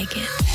like it.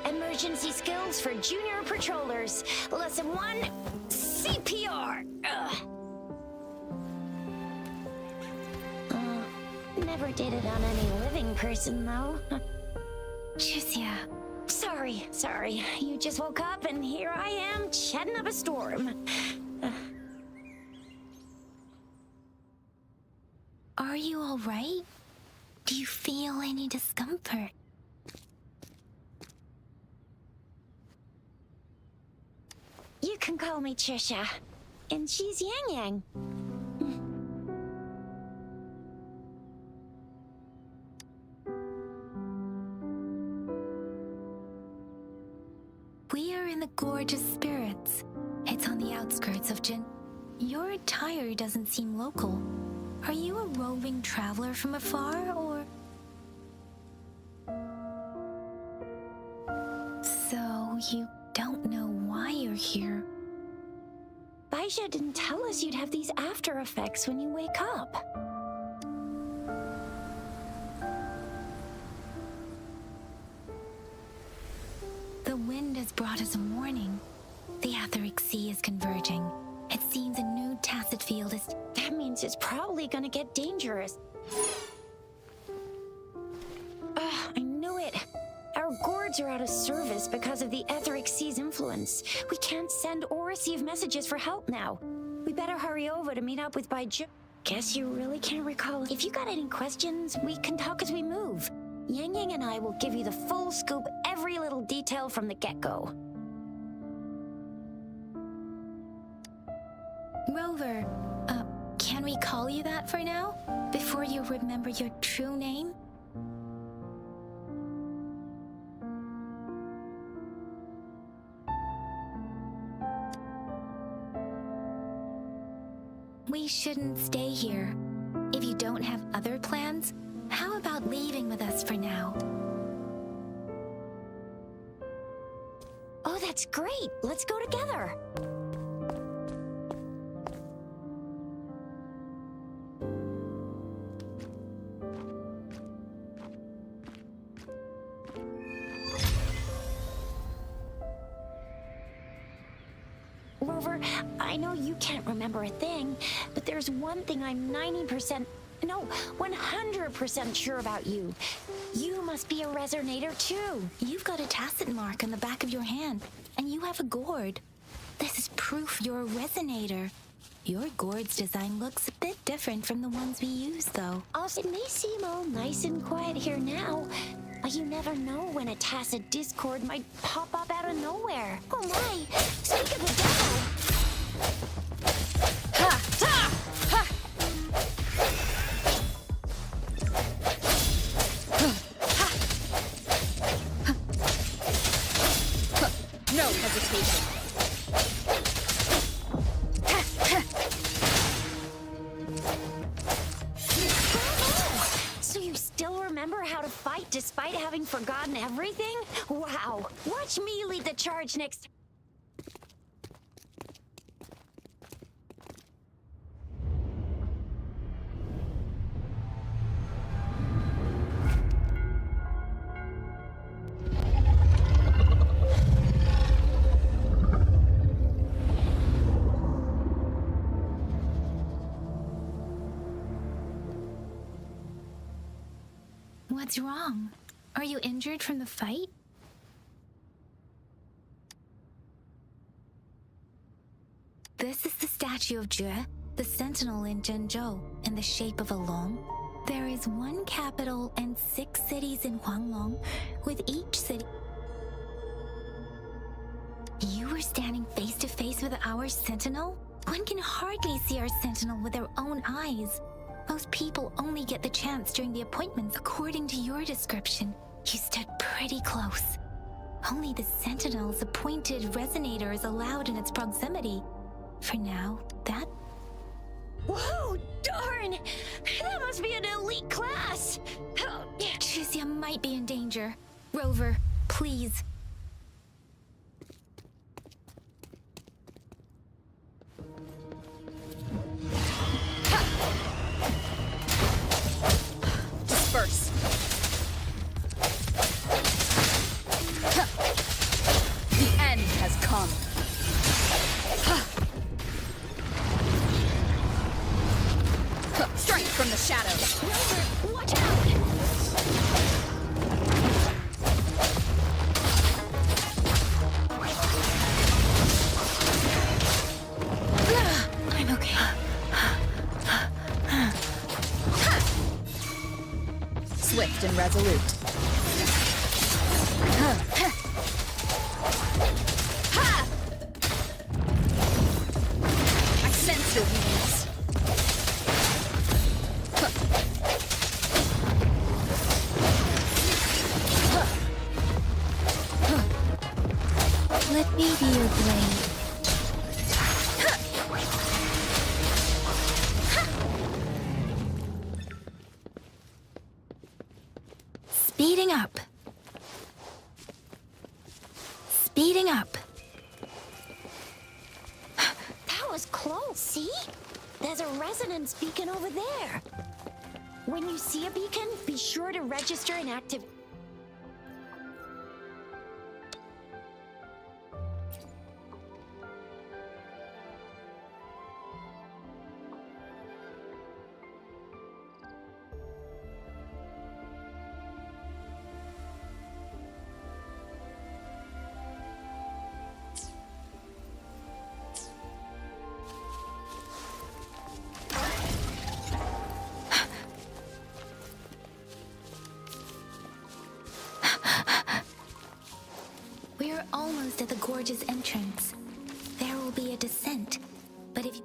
Emergency skills for junior patrollers. Lesson 1, CPR. Never did it on any living person, though. Jusia. Sorry. You just woke up, and here I am, chatting up a storm. Are you all right? Do you feel any discomfort? You can call me Trisha, and she's Yang Yang. We are in the Gorgeous Spirits. It's on the outskirts of Your attire doesn't seem local. Are you a roving traveler from afar, or... So, you don't know why you're here? Baisha didn't tell us you'd have these after effects when you wake up. has brought us a warning. The Etheric Sea is converging. It seems a new tacit field is... That means it's probably gonna get dangerous. I knew it. Our gourds are out of service because of the Etheric Sea's influence. We can't send or receive messages for help now. We better hurry over to meet up with Guess you really can't recall. If you got any questions, we can talk as we move. Yang Yang and I will give you the full scoop, every little detail from the get-go. Rover, can we call you that for now? Before you remember your true name? We shouldn't stay here. If you don't have other plans, how about leaving with us for now? Oh, that's great. Let's go together. Rover, I know you can't remember a thing, but there's one thing I'm 100% sure about you. You must be a resonator too. You've got a tacit mark on the back of your hand, and you have a gourd. This is proof you're a resonator. Your gourd's design looks a bit different from the ones we use, though. Also, it may seem all nice and quiet here now, but you never know when a tacit discord might pop up out of nowhere. Oh my! Speak of the devil! Ha! Ha! Ha! No hesitation. So you still remember how to fight despite having forgotten everything? Wow! Watch me lead the charge next. What's wrong? Are you injured from the fight? This is the statue of Jue, the sentinel in Zhenzhou, in the shape of a long. There is one capital and 6 cities in Huanglong, with each city... You were standing face to face with our sentinel? One can hardly see our sentinel with their own eyes. Most people only get the chance during the appointments. According to your description, you stood pretty close. Only the Sentinel's appointed resonator is allowed in its proximity. For now, that... Whoa, darn! That must be an elite class! Tricia might be in danger. Rover, please. Disperse. The end has come. Strike from the shadows. Rover, watch out! I'm okay. Swift and resolute. I sense your weakness. Let me be your blade. Speeding up. Speeding up. That was close, see? There's a resonance beacon over there. When you see a beacon, be sure to register and activate. almost at the gorge's entrance. There will be a descent, but if you...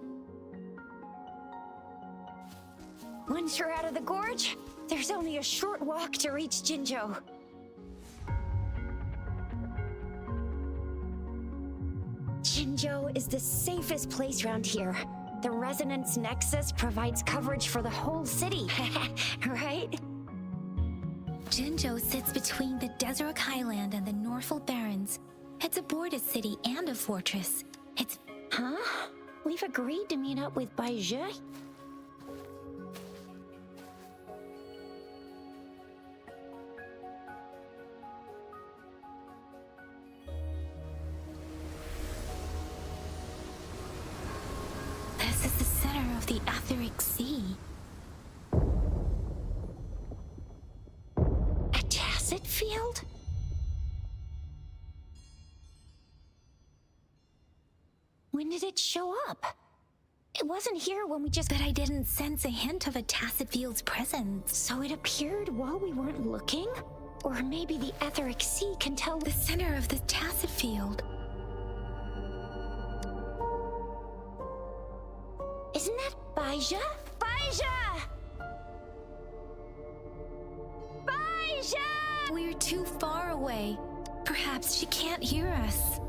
Once you're out of the gorge, there's only a short walk to reach Jinzhou. Jinzhou is the safest place around here. The Resonance Nexus provides coverage for the whole city, right? Jinzhou sits between the Desert Highland and the Norfolk Barrens. It's a border city and a fortress. It's... Huh? We've agreed to meet up with Bai Zhe? This is the center of the Etheric Sea. A tacit field? When did it show up? It wasn't here when we just... But I didn't sense a hint of a tacit field's presence. So it appeared while we weren't looking? Or maybe the Etheric Sea can tell... The center of the tacit field. Isn't that Bai Zhe? Bai Zhe! Bai Zhe! We're too far away. Perhaps she can't hear us.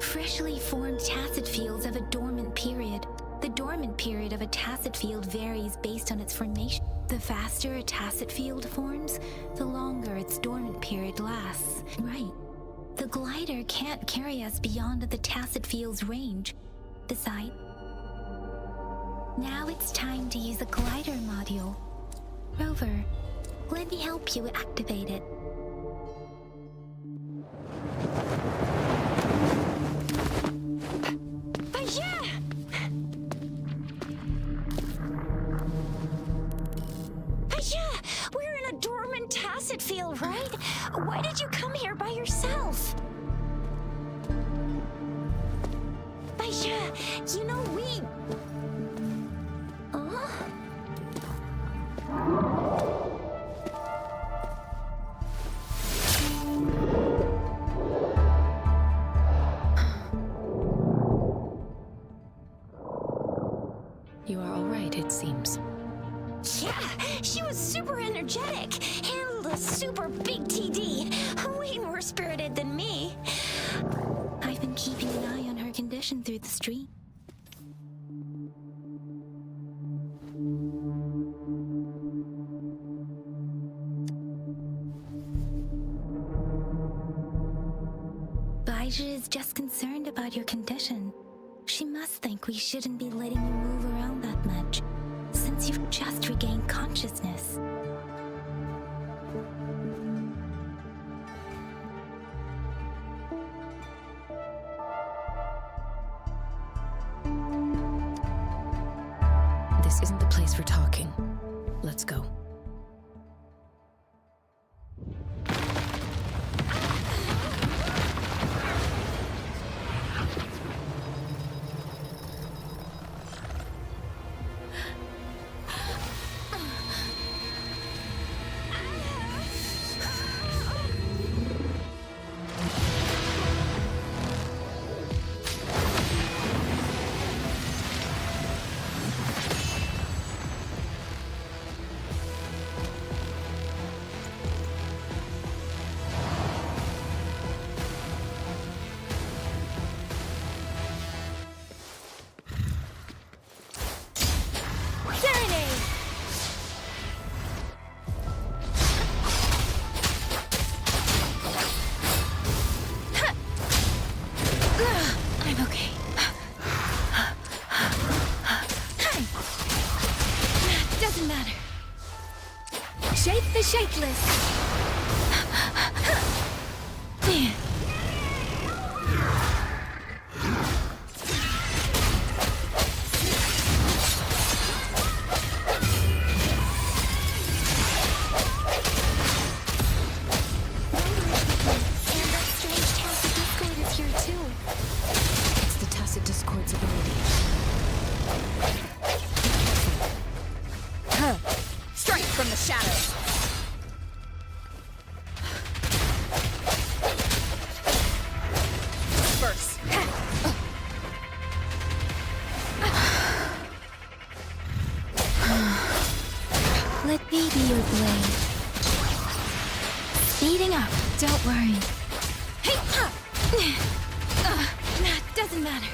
Freshly formed tacit fields have a dormant period. The dormant period of a tacit field varies based on its formation. The faster a tacit field forms, the longer its dormant period lasts. Right. The glider can't carry us beyond the tacit field's range. Besides, now it's time to use the glider module. Rover, let me help you activate it. Bai Zhe! Bai Zhe! We're in a dormant tacit field, right? Why did you come here by yourself? Bai Zhe, you know we... You are all right, it seems. Yeah, she was super energetic. Handled a super big TD. Way more spirited than me. I've been keeping an eye on her condition through the street. Bai Zhe is just concerned about your condition. She must think we shouldn't be letting you move around that much, since you've just regained consciousness. This isn't the place for talking. Let's go. I'm okay. Doesn't matter. Shake the shakeless. It's the Tacit Discord's ability. Strike from the shadows. your blade. Speeding up, don't worry. Hey, that doesn't matter.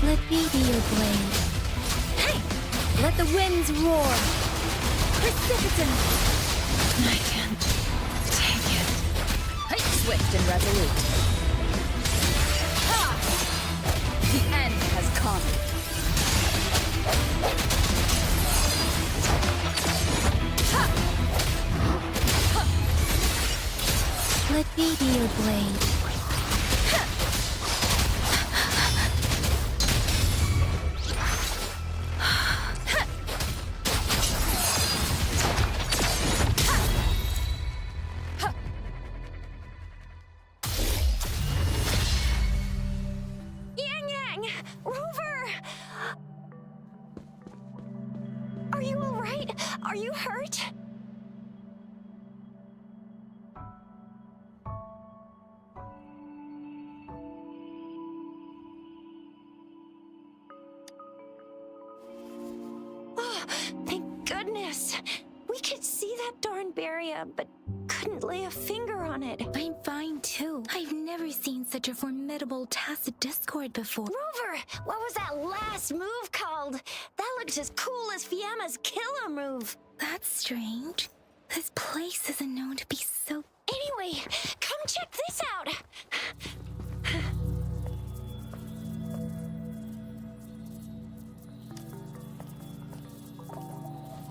Let me be your blade. Hey! Let the winds roar! Precipitant! I can't take it. Hey, swift and resolute. Ha! The end has come. Let me be your blade. Rover! Are you alright? Are you hurt? Oh, thank goodness. We could see that darn barrier, but couldn't lay a finger on it. I'm fine too. I've never seen such a formidable tacit discord before. Rover, what was that last move called? That looks as cool as Fiamma's killer move. That's strange. This place isn't known to be so... Anyway, come check this out.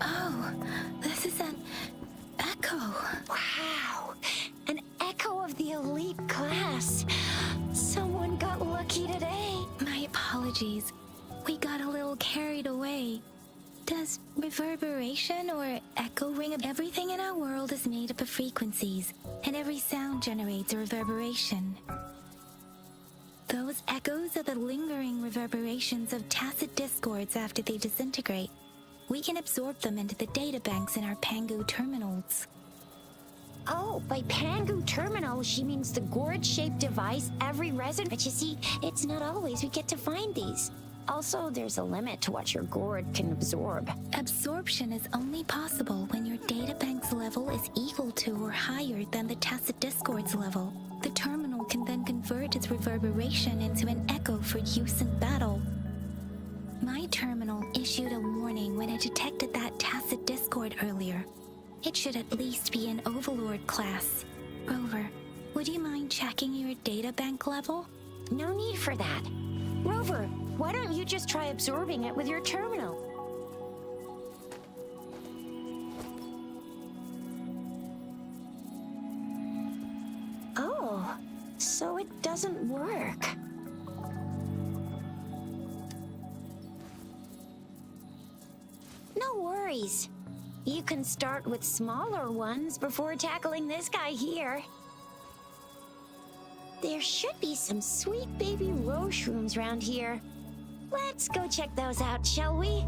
Oh, this is an echo. Wow, an echo of the elite class. Someone got lucky today. My apologies. We got a little carried away. Does reverberation or echo ring of everything in our world is made up of frequencies, and every sound generates a reverberation. Those echoes are the lingering reverberations of tacit discords after they disintegrate. We can absorb them into the databanks in our Pangu terminals. Oh, by Pangu terminal, she means the gourd-shaped device every resident... But you see, it's not always we get to find these. Also, there's a limit to what your gourd can absorb. Absorption is only possible when your databank's level is equal to or higher than the tacit discord's level. The terminal can then convert its reverberation into an echo for use in battle. My terminal issued a warning when it detected that tacit discord earlier. It should at least be an Overlord class. Rover, would you mind checking your databank level? No need for that. Rover, why don't you just try absorbing it with your terminal? Oh, so it doesn't work. No worries. You can start with smaller ones before tackling this guy here. There should be some sweet baby roche rooms around here. Let's go check those out, shall we?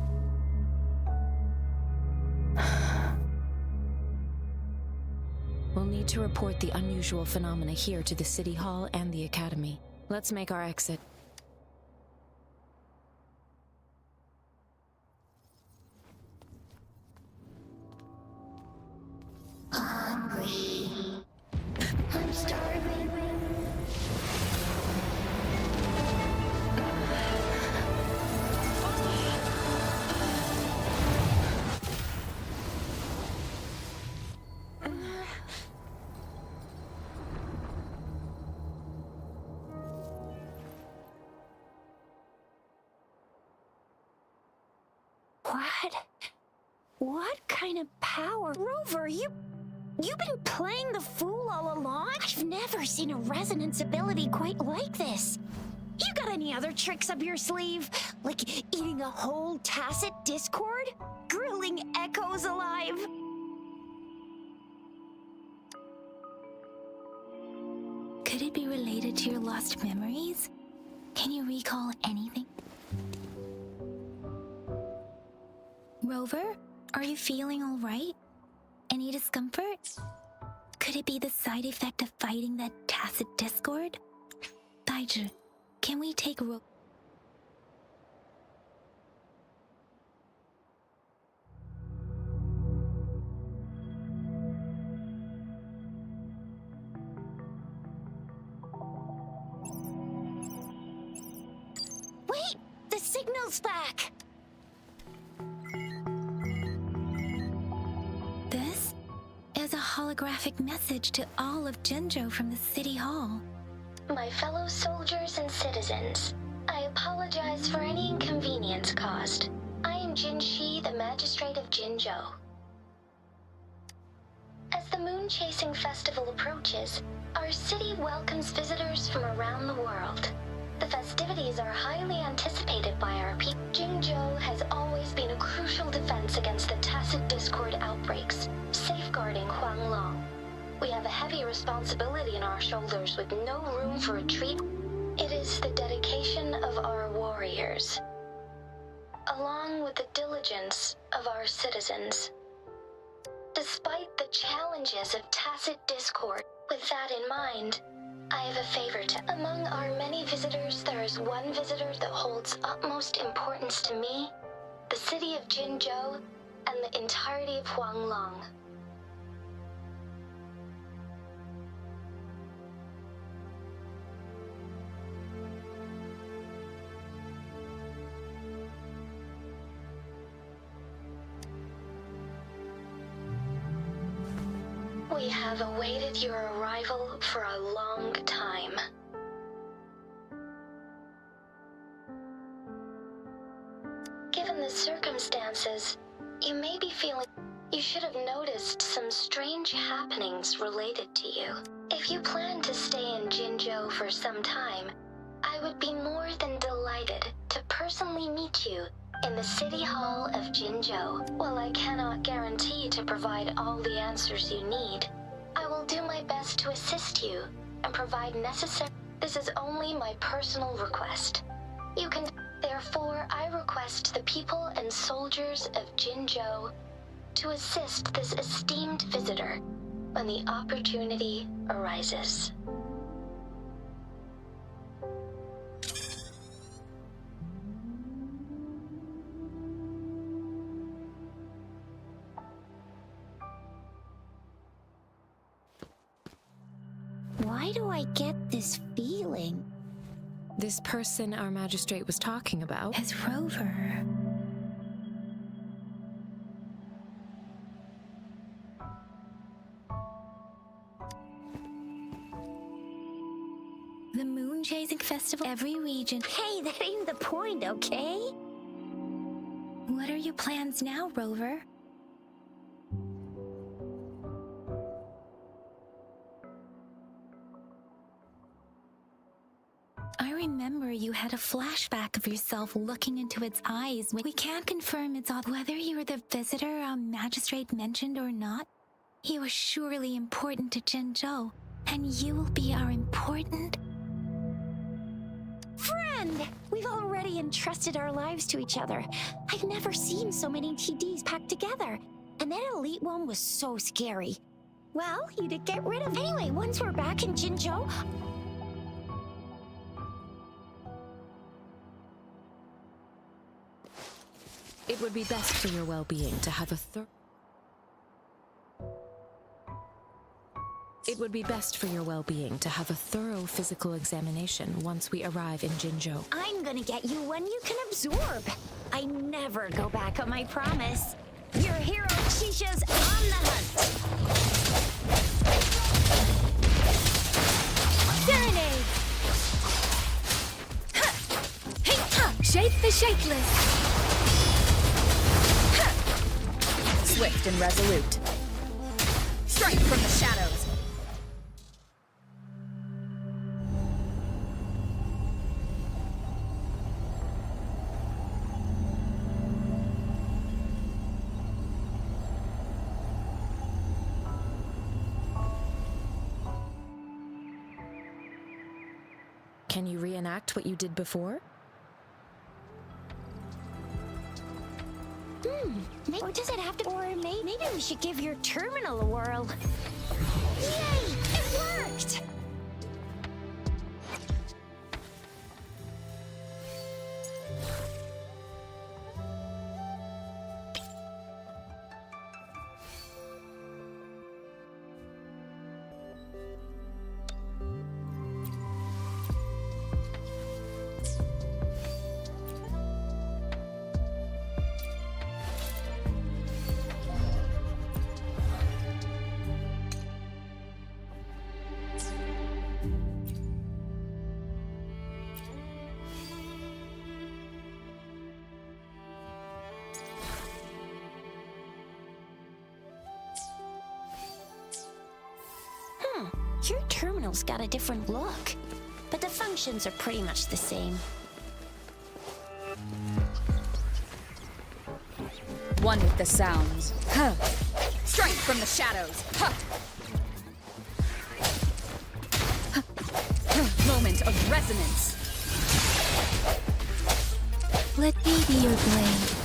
We'll need to report the unusual phenomena here to the City Hall and the Academy. Let's make our exit. Hungry. I'm starving. What kind of power? Rover, you've been playing the fool all along? I've never seen a resonance ability quite like this. You got any other tricks up your sleeve? Like eating a whole tacit discord? Grilling echoes alive? Could it be related to your lost memories? Can you recall anything? Rover, are you feeling all right? Any discomfort? Could it be the side effect of fighting that tacit discord? Daiju, can we take Wait! The signal's back! This is a holographic message to all of Jinzhou from the City Hall. My fellow soldiers and citizens, I apologize for any inconvenience caused. I am Jin Shi, the Magistrate of Jinzhou. As the Moon-Chasing Festival approaches, our city welcomes visitors from around the world. The festivities are highly anticipated by our people. Jinzhou has always been a crucial defense against the tacit discord outbreaks, safeguarding Huanglong. We have a heavy responsibility on our shoulders with no room for retreat. It is the dedication of our warriors, along with the diligence of our citizens. Despite the challenges of tacit discord, with that in mind, I have a favor to. Among our many visitors, there is one visitor that holds utmost importance to me, the city of Jinzhou, and the entirety of Huanglong. We have awaited your arrival for a long time. Given the circumstances, you may be feeling... You should have noticed some strange happenings related to you. If you plan to stay in Jinzhou for some time, I would be more than delighted to personally meet you in the City Hall of Jinzhou. While I cannot guarantee to provide all the answers you need, I will do my best to assist you and provide necessary... This is only my personal request. You can... Therefore, I request the people and soldiers of Jinzhou to assist this esteemed visitor when the opportunity arises. Why do I get this feeling? This person our magistrate was talking about. As Rover. The Moon-Chasing Festival, every region. Hey, that ain't the point, okay? What are your plans now, Rover? I remember you had a flashback of yourself looking into its eyes. We can't confirm it's all. Whether you were the visitor our magistrate mentioned or not, you are surely important to Jinzhou, and you will be our important... Friend! We've already entrusted our lives to each other. I've never seen so many TDs packed together. And that elite one was so scary. Well, you did get rid of... Anyway, once we're back in Jinzhou... It would be best for your well-being to have a It would be best for your well-being to have a thorough physical examination once we arrive in Jinzhou. I'm gonna get you one you can absorb. I never go back on my promise. Your hero Chisha's on the hunt. Serenade! Shape the shapeless! Swift and resolute. Strike from the shadows. Can you reenact what you did before? Or does it have to? Or maybe we should give your terminal a whirl. Yay! It worked! Your terminal's got a different look, but the functions are pretty much the same. One with the sounds. Huh. Strength from the shadows. Huh. Huh. Moment of resonance. Let me be your blade.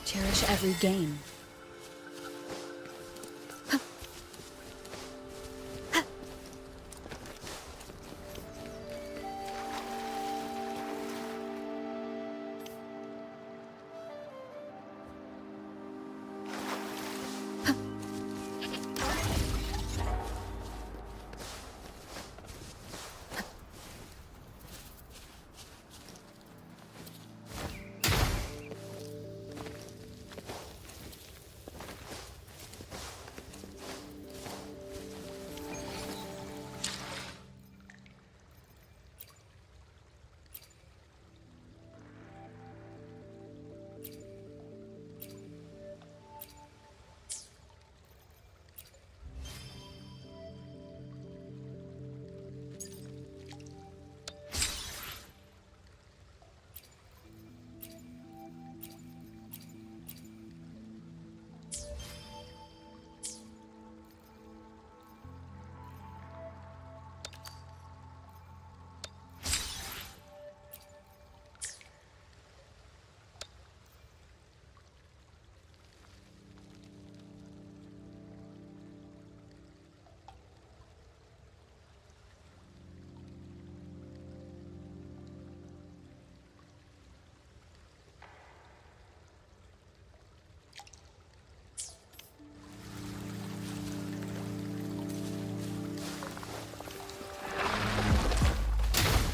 Cherish every game.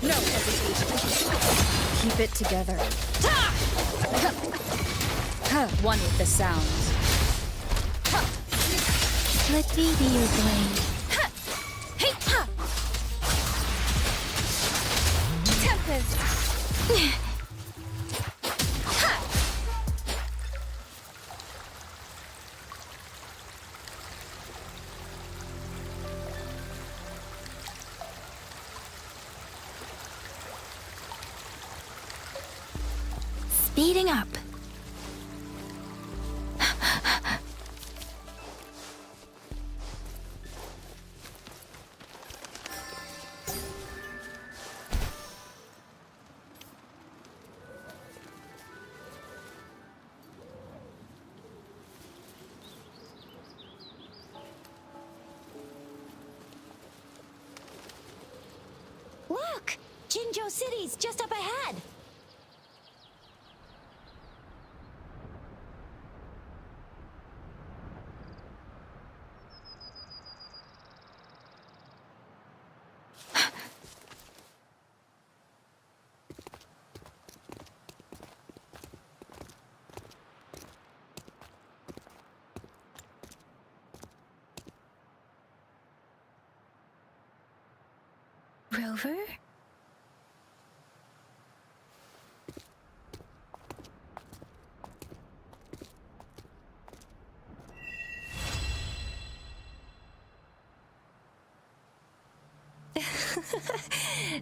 No hesitation. Keep it together. One with the sounds. Let me be your blade. Tempest. Speeding up. Look! Jinzhou City's just up ahead! Rover?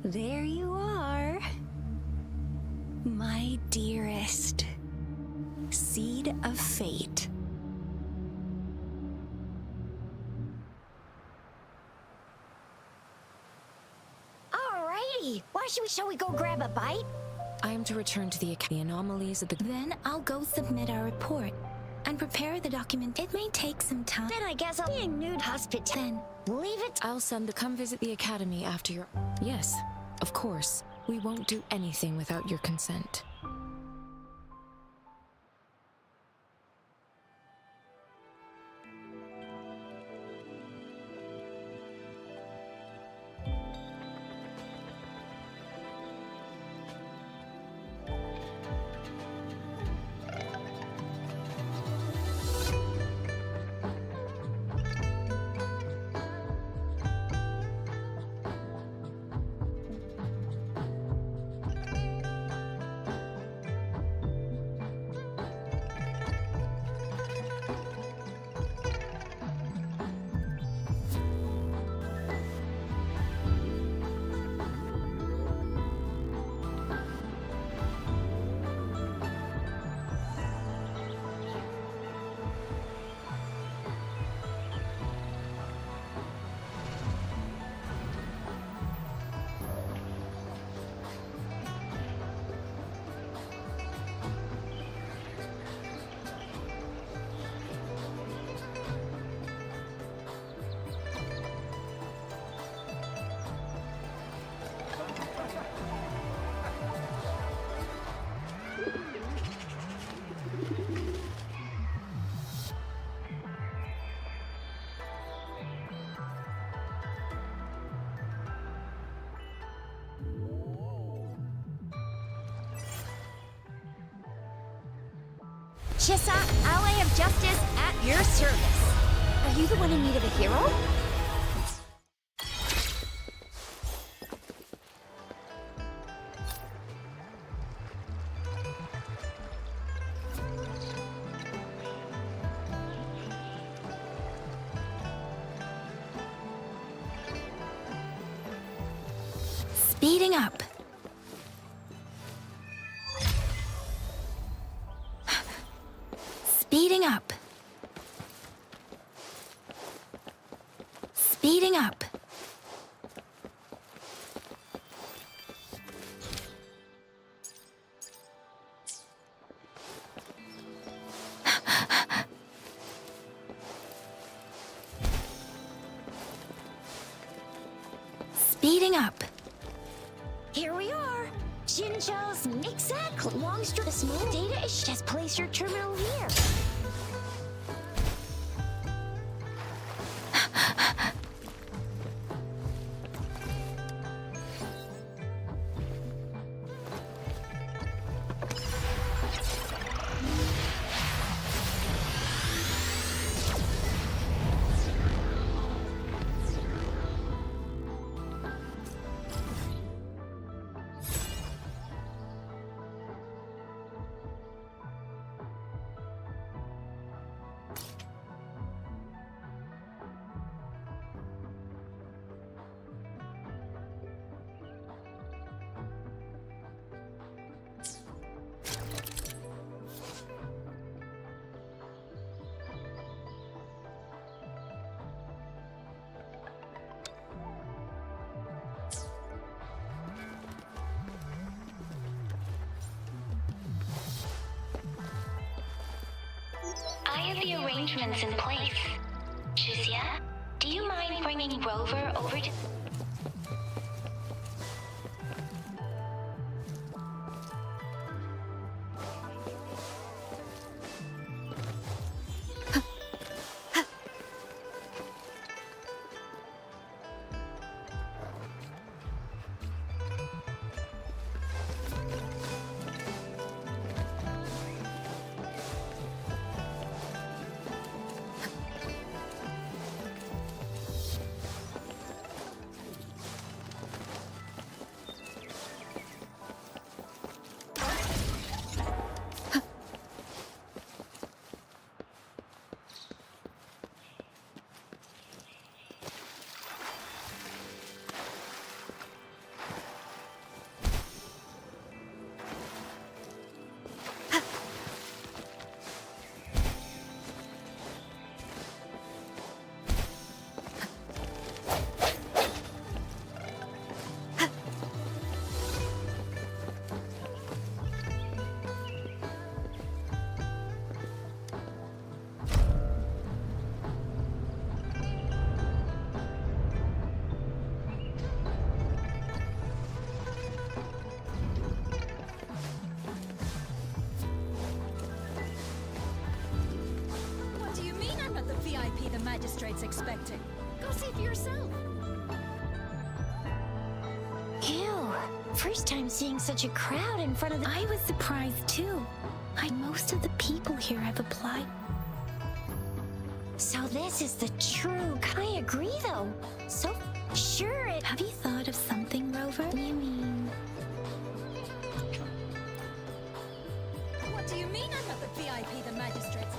There you are. My dearest. Seed of fate. Alrighty. Shall we go grab a bite? I am to return to the anomalies of the... Then I'll go submit our report and prepare the document. It may take some time. Then I guess I'll be a nude hospital. Then Leave it. I'll send the come visit the academy after your... Yes, of course. We won't do anything without your consent. Chissa, ally of justice at your service. Are you the one in need of a hero? speeding up. Speeding up. Speeding up. Speeding up. Here we are. Jinja's exact long strip of small data is just place your terminal here. I have the arrangements in place. Juzia, do you mind bringing Rover over to... VIP the magistrate's expecting. Go see for yourself. Ew. First time seeing such a crowd in front of the... I was surprised too. Most of the people here have applied. So this is the true... I agree, though. So sure it... Have you thought of something, Rover? You mean... What do you mean I'm not the VIP the magistrate's...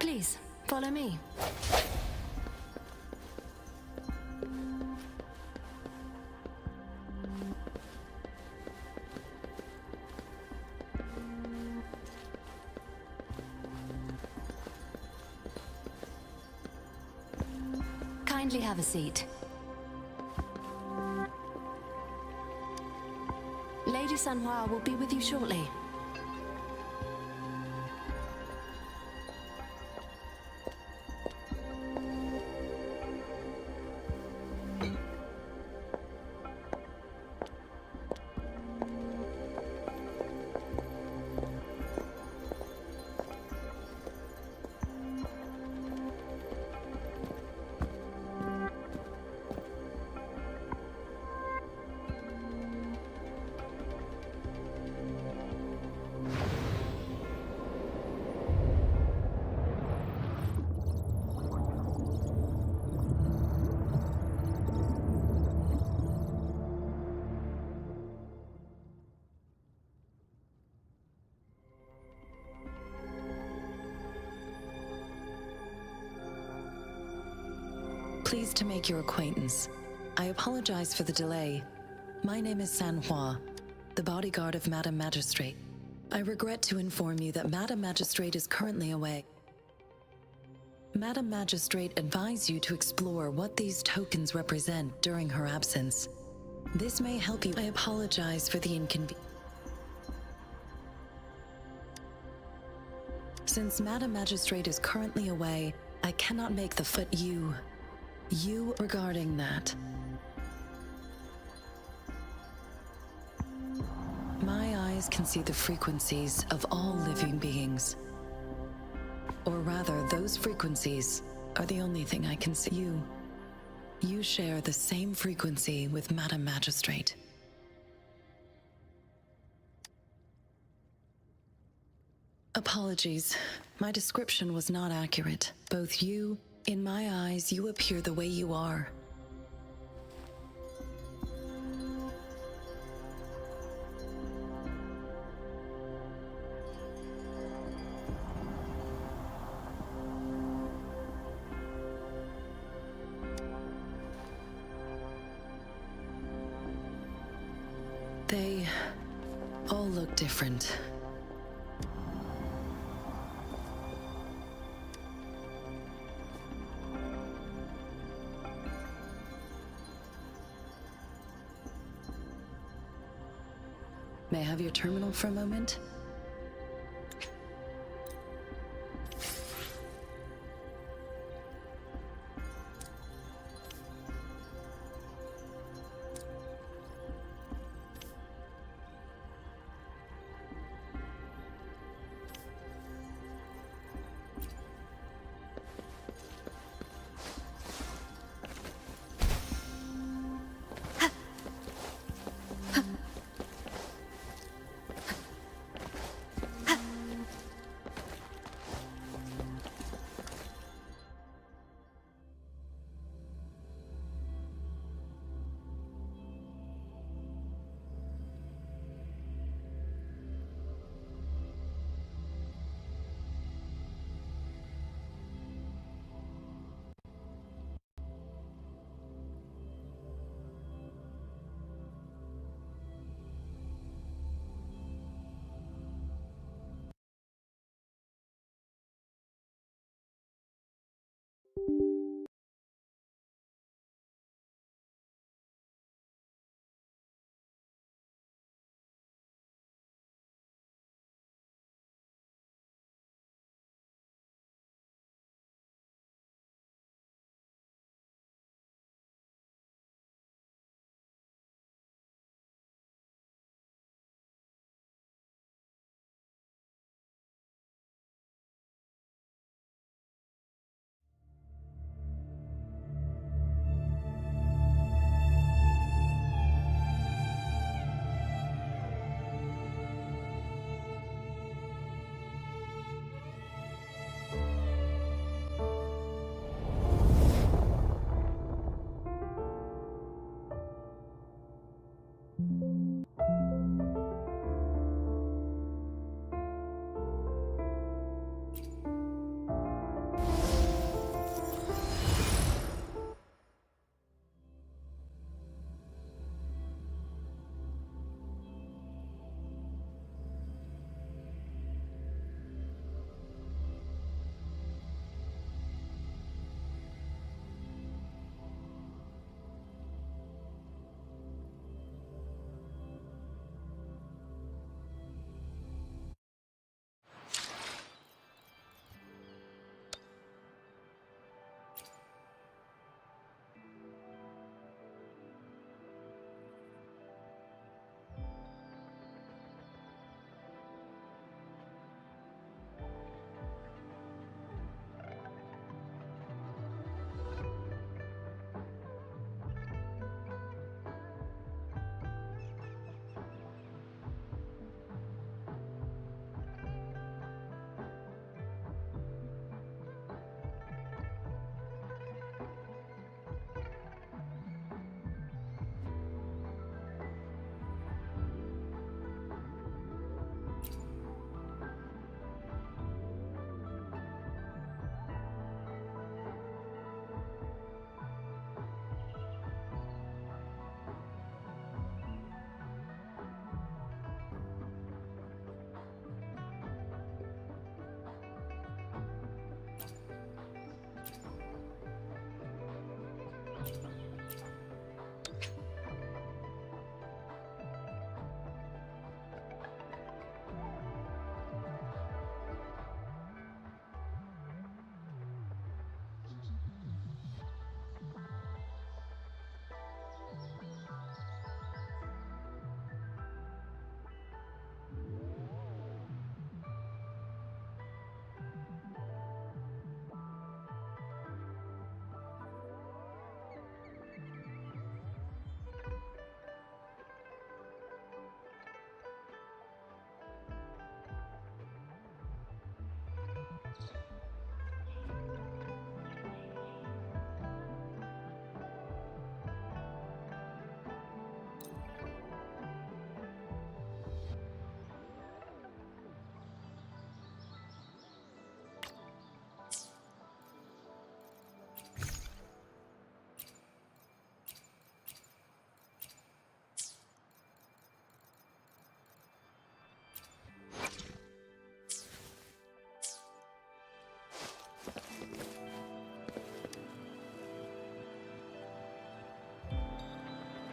Please, follow me. Kindly have a seat. Lady Sanhua will be with you shortly. Pleased to make your acquaintance. I apologize for the delay. My name is Sanhua, the bodyguard of Madam Magistrate. I regret to inform you that Madam Magistrate is currently away. Madam Magistrate advised you to explore what these tokens represent during her absence. This may help you. I apologize for the inconvenience. Since Madam Magistrate is currently away, I cannot make the foot you regarding that. My eyes can see the frequencies of all living beings. Or rather, those frequencies are the only thing I can see. You share the same frequency with Madam Magistrate. Apologies, my description was not accurate. Both you, in my eyes, you appear the way you are. They all look different. May I have your terminal for a moment?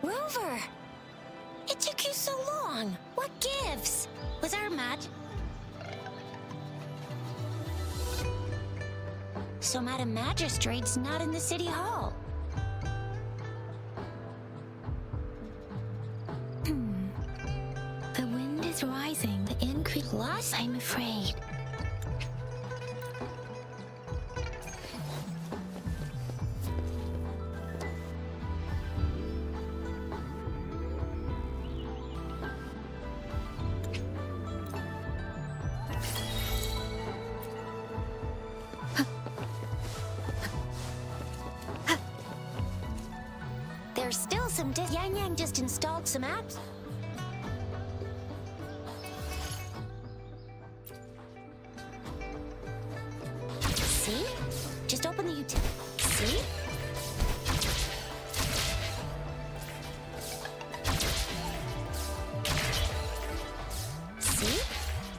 Rover! It took you so long. What gives? Was our match? So Madam Magistrate's not in the City Hall. The wind is rising. The increase loss, I'm afraid. There's still some Yang Yang just installed some apps. See? Just open the utility. See? See?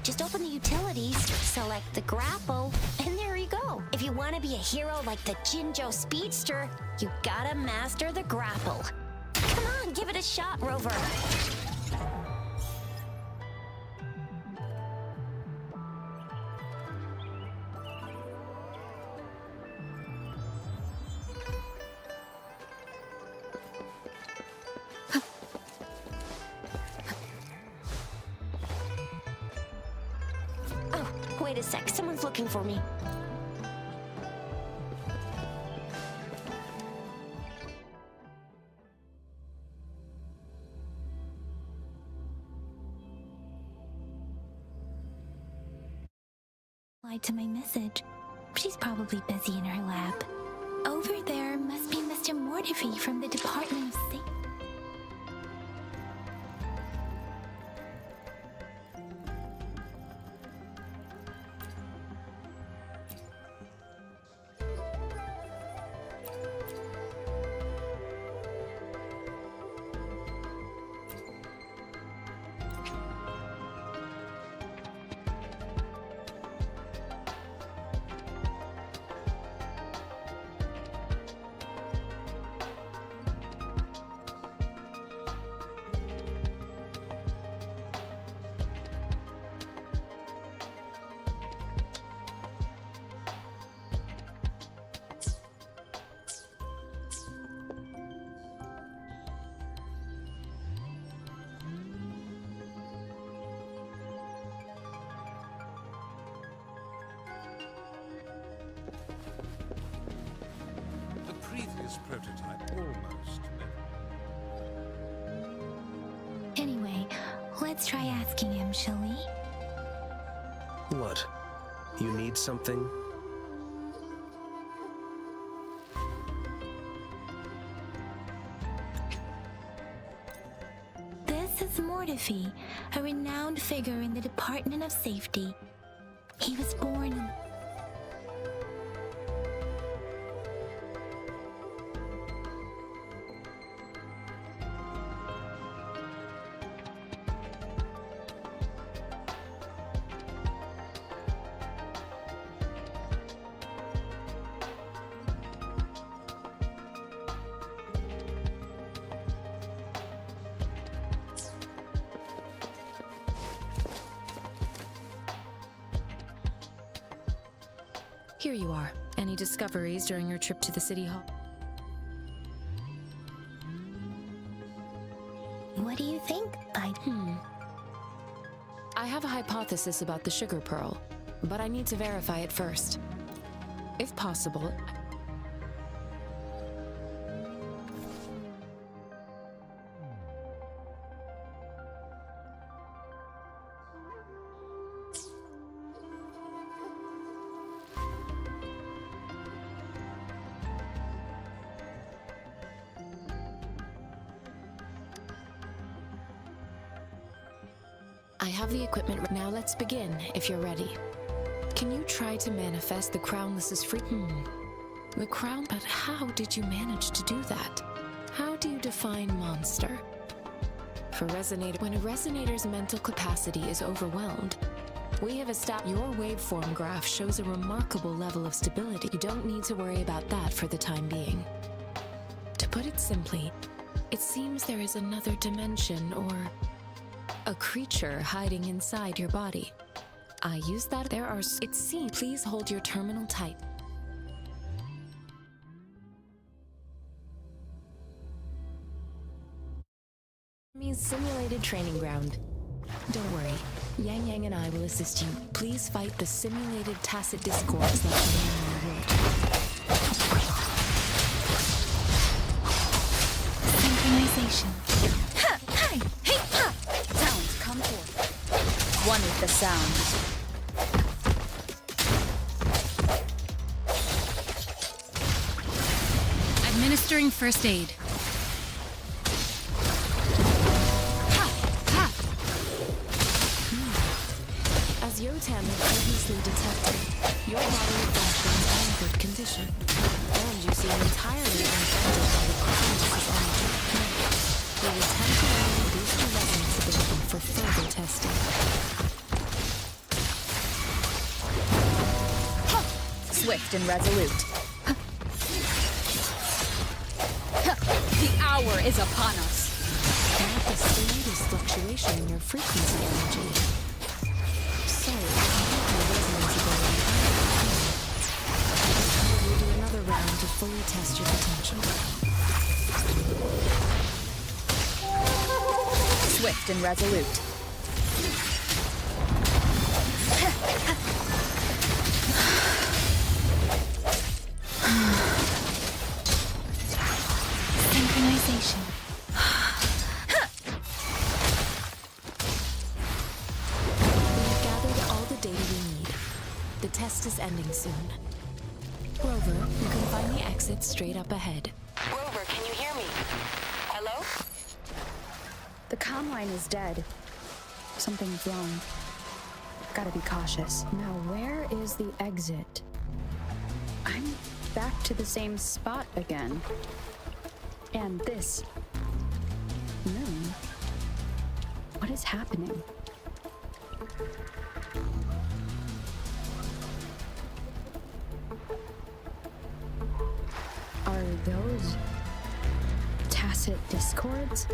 Just open the utilities, select the grapple, and there you go. If you want to be a hero like the Jinjo Speedster, you gotta master the grapple. Come on, give it a shot, Rover. Oh, wait a sec. Someone's looking for me. To my message. She's probably busy in her lab. Over there must be Mr. Mortifi from the Department of Safety. Prototype almost. Anyway, let's try asking him, shall we? What? You need something? This is Mortifi, a renowned figure in the Department of Safety. He was born in... Here you are. Any discoveries during your trip to the City Hall? What do you think? I have a hypothesis about the sugar pearl, but I need to verify it first. If possible, I have the equipment. Now let's begin, if you're ready. Can you try to manifest the crownless's free? The crown? But how did you manage to do that? How do you define monster? For resonator, when a resonator's mental capacity is overwhelmed, we have established your waveform graph shows a remarkable level of stability. You don't need to worry about that for the time being. To put it simply, it seems there is another dimension or a creature hiding inside your body. I use that. There are. It seems. Please hold your terminal tight. Means simulated training ground. Don't worry. Yang Yang and I will assist you. Please fight the simulated tacit discords like you normally would. Synchronization. Sounds come forth. One with the sounds. Administering first aid. As Yotam had previously detected, your body functions are in good condition, and you seem entirely unaffected by the crisis energy. We will temporarily boost your resonance ability for further testing. Swift and resolute. The hour is upon us. Not the slightest fluctuation in your frequency energy. So, your resonance ability. I will do another round to fully test your potential. Swift and resolute. Synchronization. We've gathered all the data we need. The test is ending soon. Rover, you can find the exit straight up ahead. Rover, can you hear me? Hello? The comm line is dead. Something's wrong. Gotta be cautious. Now, where is the exit? I'm back to the same spot again. And this moon. What is happening? Are those tacit discords?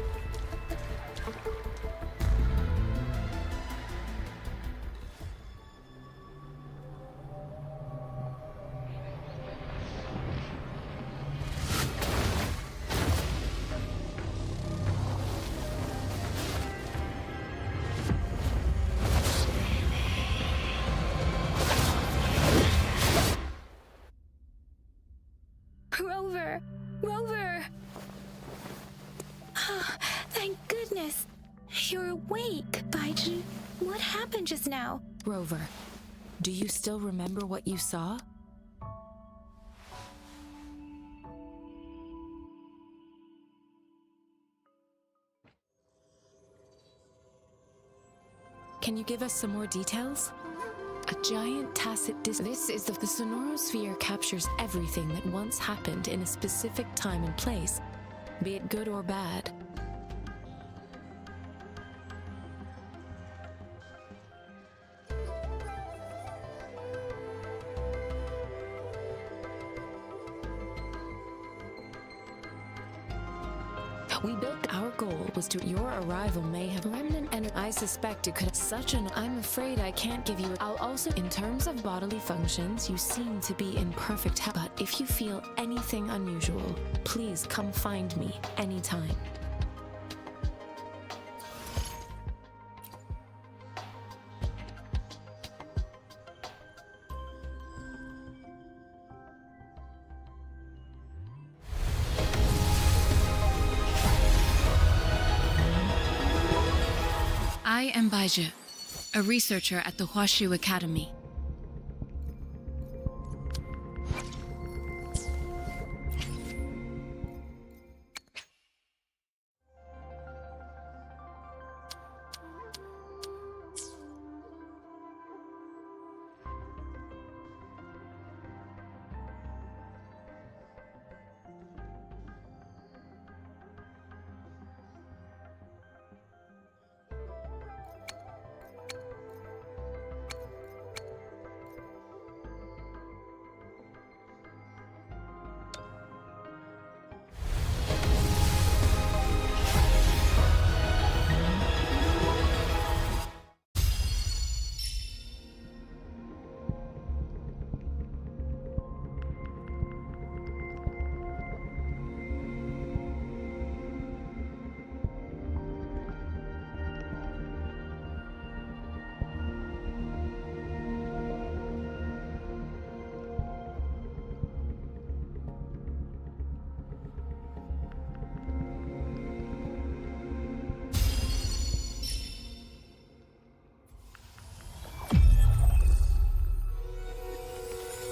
Rover! Rover! Thank goodness. You're awake, Baiju. What happened just now? Rover, do you still remember what you saw? Can you give us some more details? A giant tacit This is the sonorosphere captures everything that once happened in a specific time and place, be it good or bad. We built. Our goal was to. Your arrival may have remnant energy. I suspect it could. Such an. I'm afraid I can't give you. I'll also. In terms of bodily functions, you seem to be in perfect health. But if you feel anything unusual, please come find me anytime. I am Baizhi, a researcher at the Huashu Academy.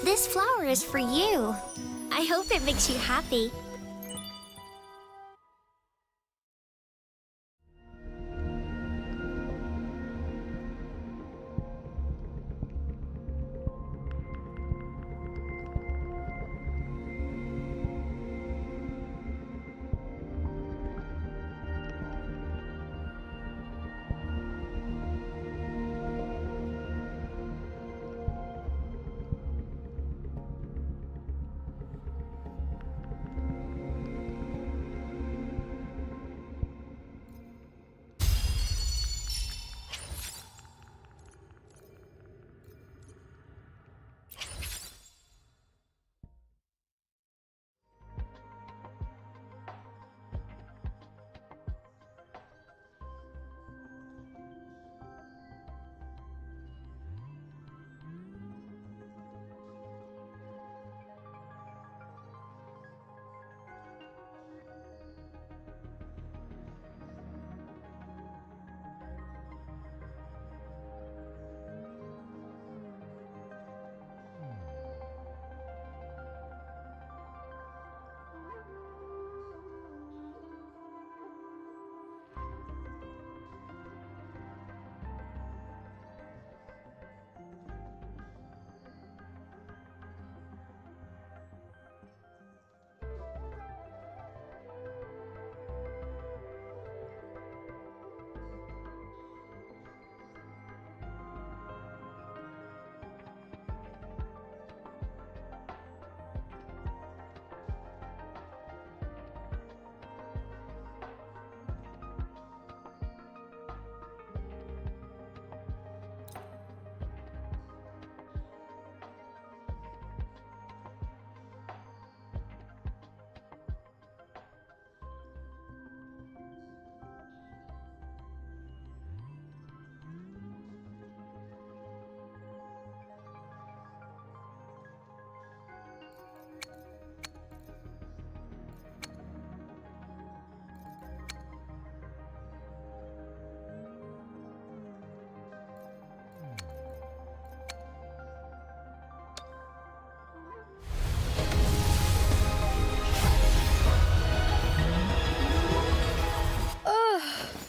This flower is for you. I hope it makes you happy.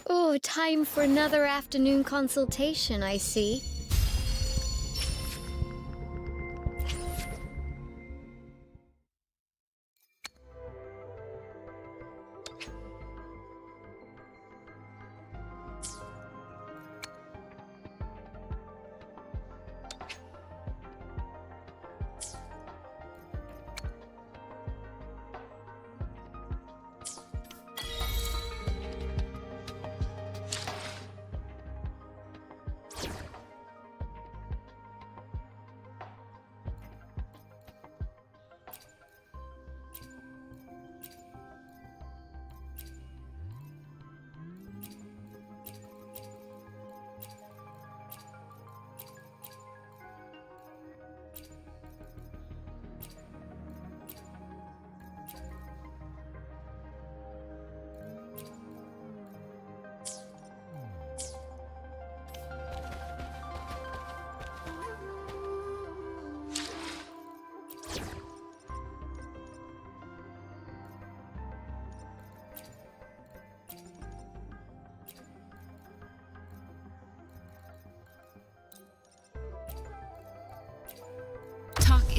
Oh, time for another afternoon consultation, I see.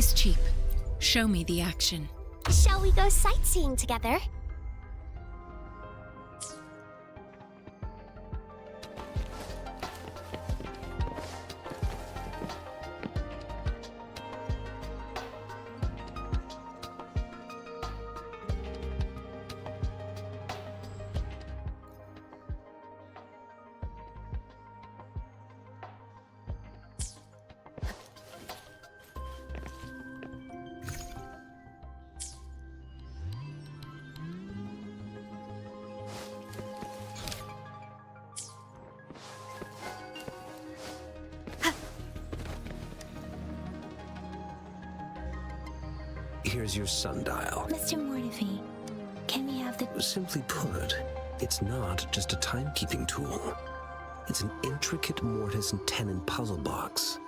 is cheap. Show me the action. Shall we go sightseeing together? Here's your sundial. Mr. Mortifi, can we have the... Simply put, it's not just a timekeeping tool. It's an intricate mortise and tenon puzzle box.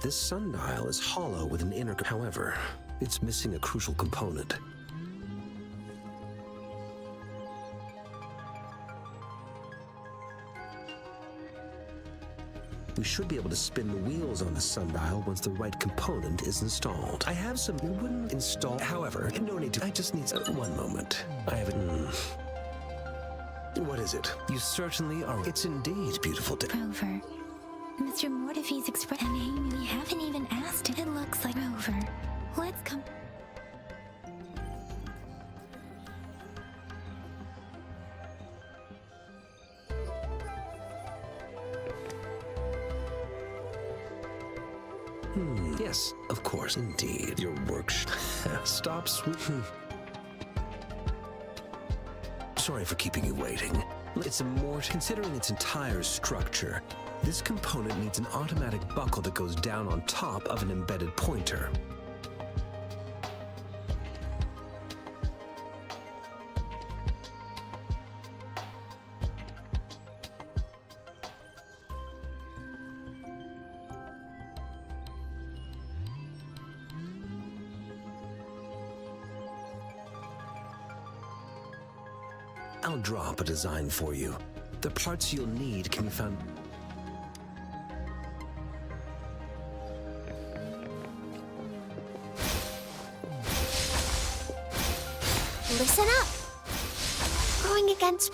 This sundial is hollow with an inner... However, it's missing a crucial component. We should be able to spin the wheels on the sundial once the right component is installed. I have some... It wouldn't install... However, no need to... I just need... one moment. I have it... What is it? You certainly are... It's indeed beautiful to... Rover. Mr. Mortifi's express... And Amy, we haven't even asked it. It looks like Rover. Let's come... Yes, of course, indeed. Your work... Stop swooping. Sorry for keeping you waiting. It's a more... Considering its entire structure, this component needs an automatic buckle that goes down on top of an embedded pointer. I'll draw up a design for you. The parts you'll need can be found... Listen up! Going against...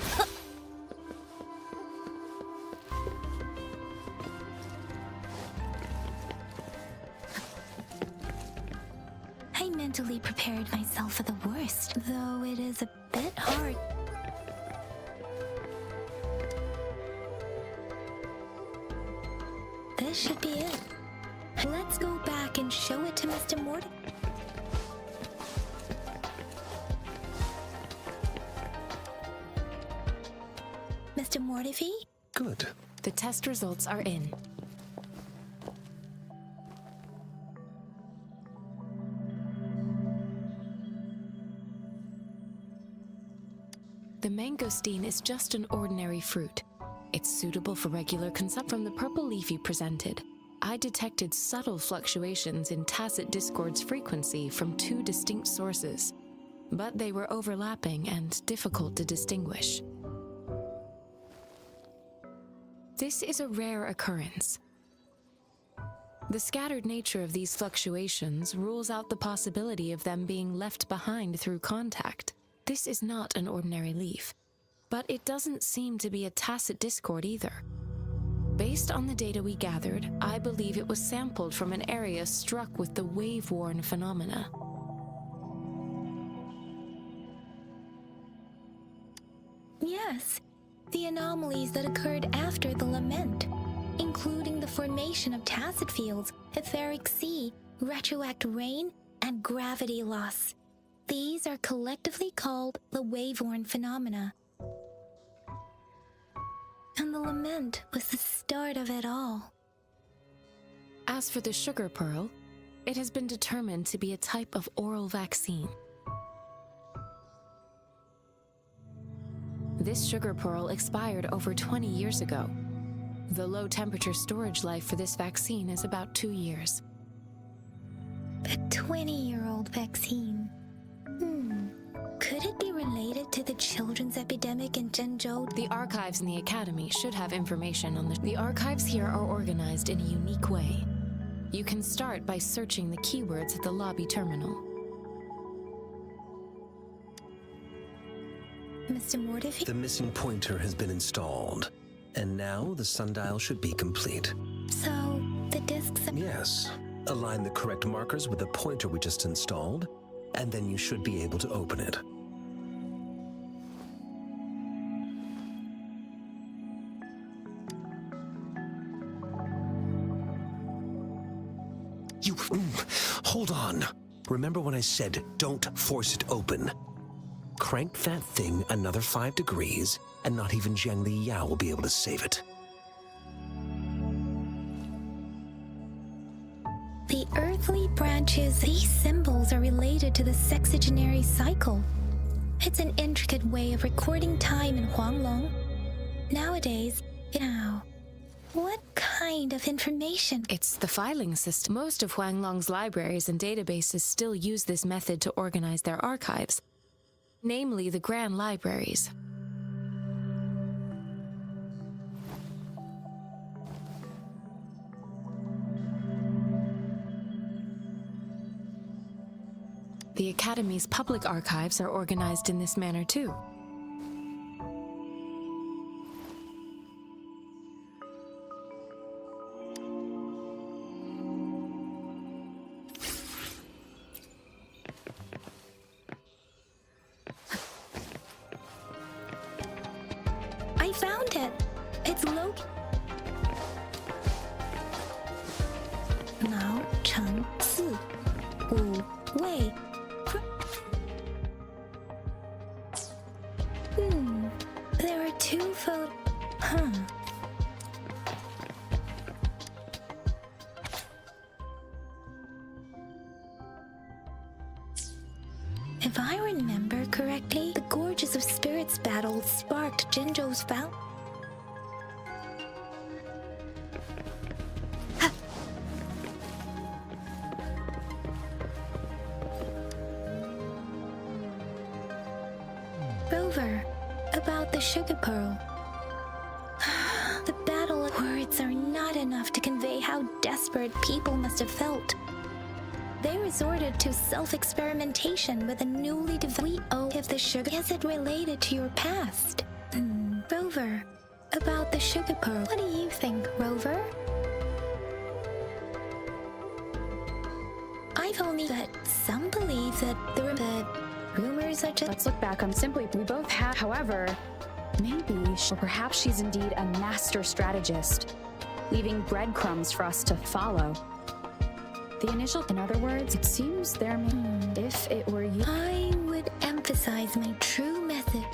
I mentally prepared myself for the worst, though it is a bit hard. This should be it. Let's go back and show it to Mr. Morty. Mr. Mortifi? Good. The test results are in. The mangosteen is just an ordinary fruit. It's suitable for regular consumption. From the purple leaf you presented, I detected subtle fluctuations in tacit discord's frequency from two distinct sources, but they were overlapping and difficult to distinguish. This is a rare occurrence. The scattered nature of these fluctuations rules out the possibility of them being left behind through contact. This is not an ordinary leaf, but it doesn't seem to be a tacit discord either. Based on the data we gathered, I believe it was sampled from an area struck with the wave-worn phenomena. Yes, the anomalies that occurred after the lament, including the formation of tacit fields, etheric sea, retroact rain, and gravity loss. These are collectively called the wave-worn phenomena. And the lament was the start of it all. As for the sugar pearl, it has been determined to be a type of oral vaccine. This sugar pearl expired over 20 years ago. The low-temperature storage life for this vaccine is about 2 years. A 20-year-old vaccine. Could it be related to the children's epidemic in Zhengzhou? The archives in the Academy should have information on the archives here are organized in a unique way. You can start by searching the keywords at the lobby terminal. Mr. Mortifi? The missing pointer has been installed, and now the sundial should be complete. So, the discs... Yes. Align the correct markers with the pointer we just installed, and then you should be able to open it. Hold on. Remember when I said don't force it open? Crank that thing another 5 degrees, and not even Zhang Li Yao will be able to save it. The earthly branches, these symbols are related to the sexagenary cycle. It's an intricate way of recording time in Huanglong. Nowadays, what kind of information? It's the filing system. Most of Huanglong's libraries and databases still use this method to organize their archives, namely the Grand Libraries. The Academy's public archives are organized in this manner too. I found it. It's Lao Cheng Si Wu Wei. There are 2 photos. If I remember correctly, the Gorges of Spirits battle sparked Jinzhou's fountain. Rover, about the sugar pearl. The battle of words are not enough to convey how desperate people must have felt. They resorted to self-experimentation with a newly developed if the sugar. Is it related to your past? Rover, about the sugar pearl. What do you think, Rover? I've only that some believe that the rumors are just... Let's look back on simply we both have. However, maybe or perhaps she's indeed a master strategist, leaving breadcrumbs for us to follow. The initial, in other words, it seems there may, if it were you. I would emphasize my true method.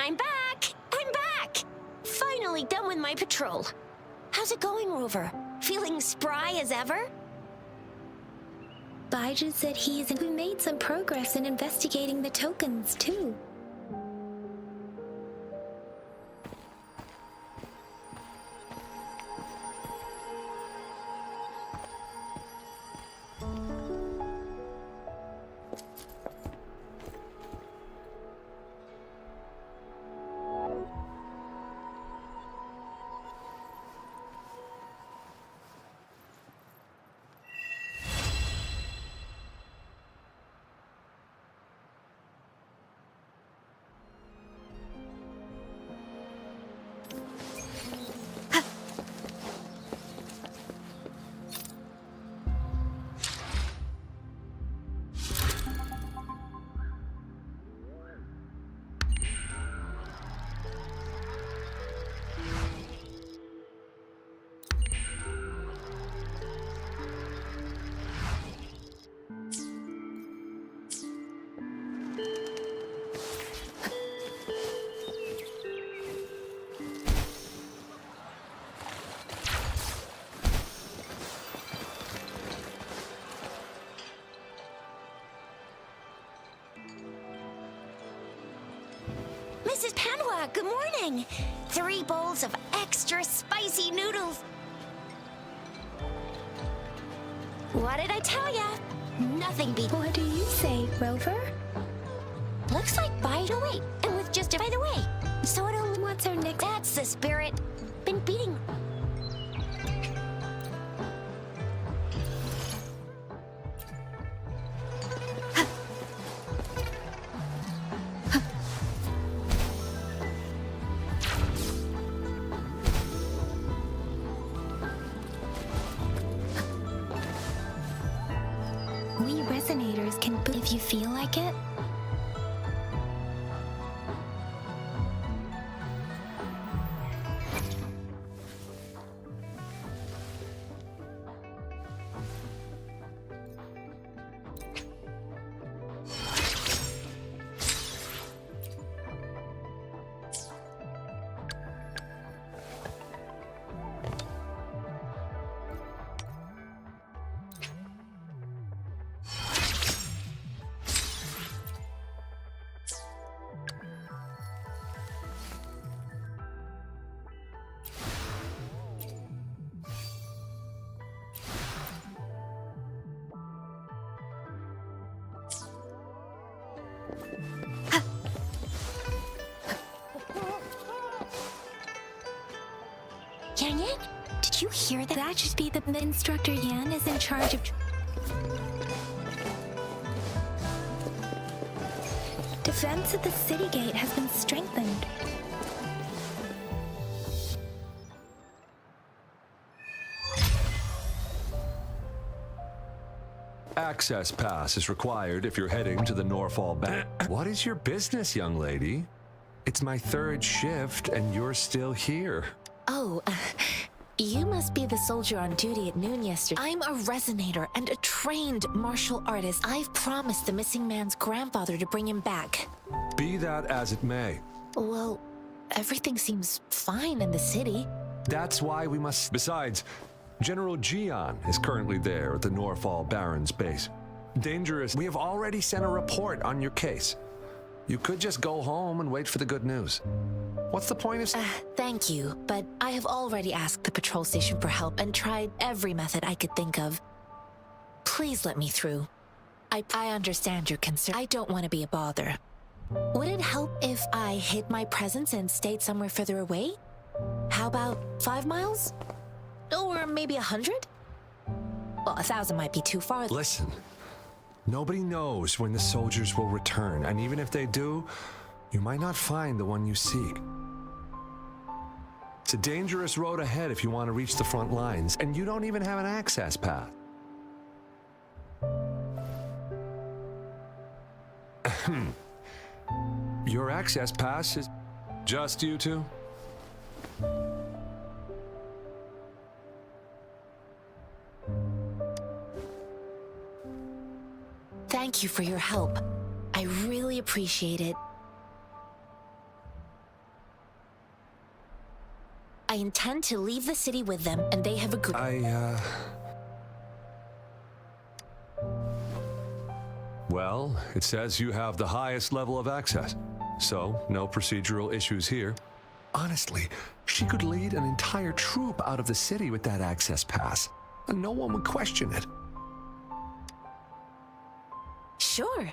I'm back! I'm back! Finally done with my patrol. How's it going, Rover? Feeling spry as ever? Baiju said we made some progress in investigating the tokens, too. Good morning. 3 bowls of extra spicy noodles. What did I tell ya? Nothing beats. What do you say, Rover? Looks like by the way, and with just a by the way. So it'll. What's our next? That's the spirit. Been beating. We resonators can boot if you feel like it. Yang Yang, did you hear that? That should be the instructor. Yan is in charge of defense at the city gate has been strengthened. Access pass is required if you're heading to the Norfall Bank. What is your business, young lady? It's my 3rd shift and you're still here. Oh, you must be the soldier on duty at noon yesterday. I'm a resonator and a trained martial artist. I've promised the missing man's grandfather to bring him back. Be that as it may. Well, everything seems fine in the city. That's why we must... Besides, General Gian is currently there at the Norfall Baron's base. Dangerous. We have already sent a report on your case. You could just go home and wait for the good news. What's the point of... Thank you, but I have already asked the patrol station for help and tried every method I could think of. Please let me through. I understand your concern. I don't want to be a bother. Would it help if I hid my presence and stayed somewhere further away? How about 5 miles? Or maybe 100? Well, 1,000 might be too far. Listen, nobody knows when the soldiers will return, and even if they do, you might not find the one you seek. It's a dangerous road ahead if you want to reach the front lines, and you don't even have an access path. Your access pass is just you two? Thank you for your help. I really appreciate it. I intend to leave the city with them, and they have agreed. Well, it says you have the highest level of access, so no procedural issues here. Honestly, she could lead an entire troop out of the city with that access pass, and no one would question it. Sure.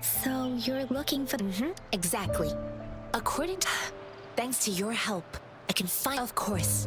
So you're looking for... Exactly. According to... Thanks to your help, I can find... Of course.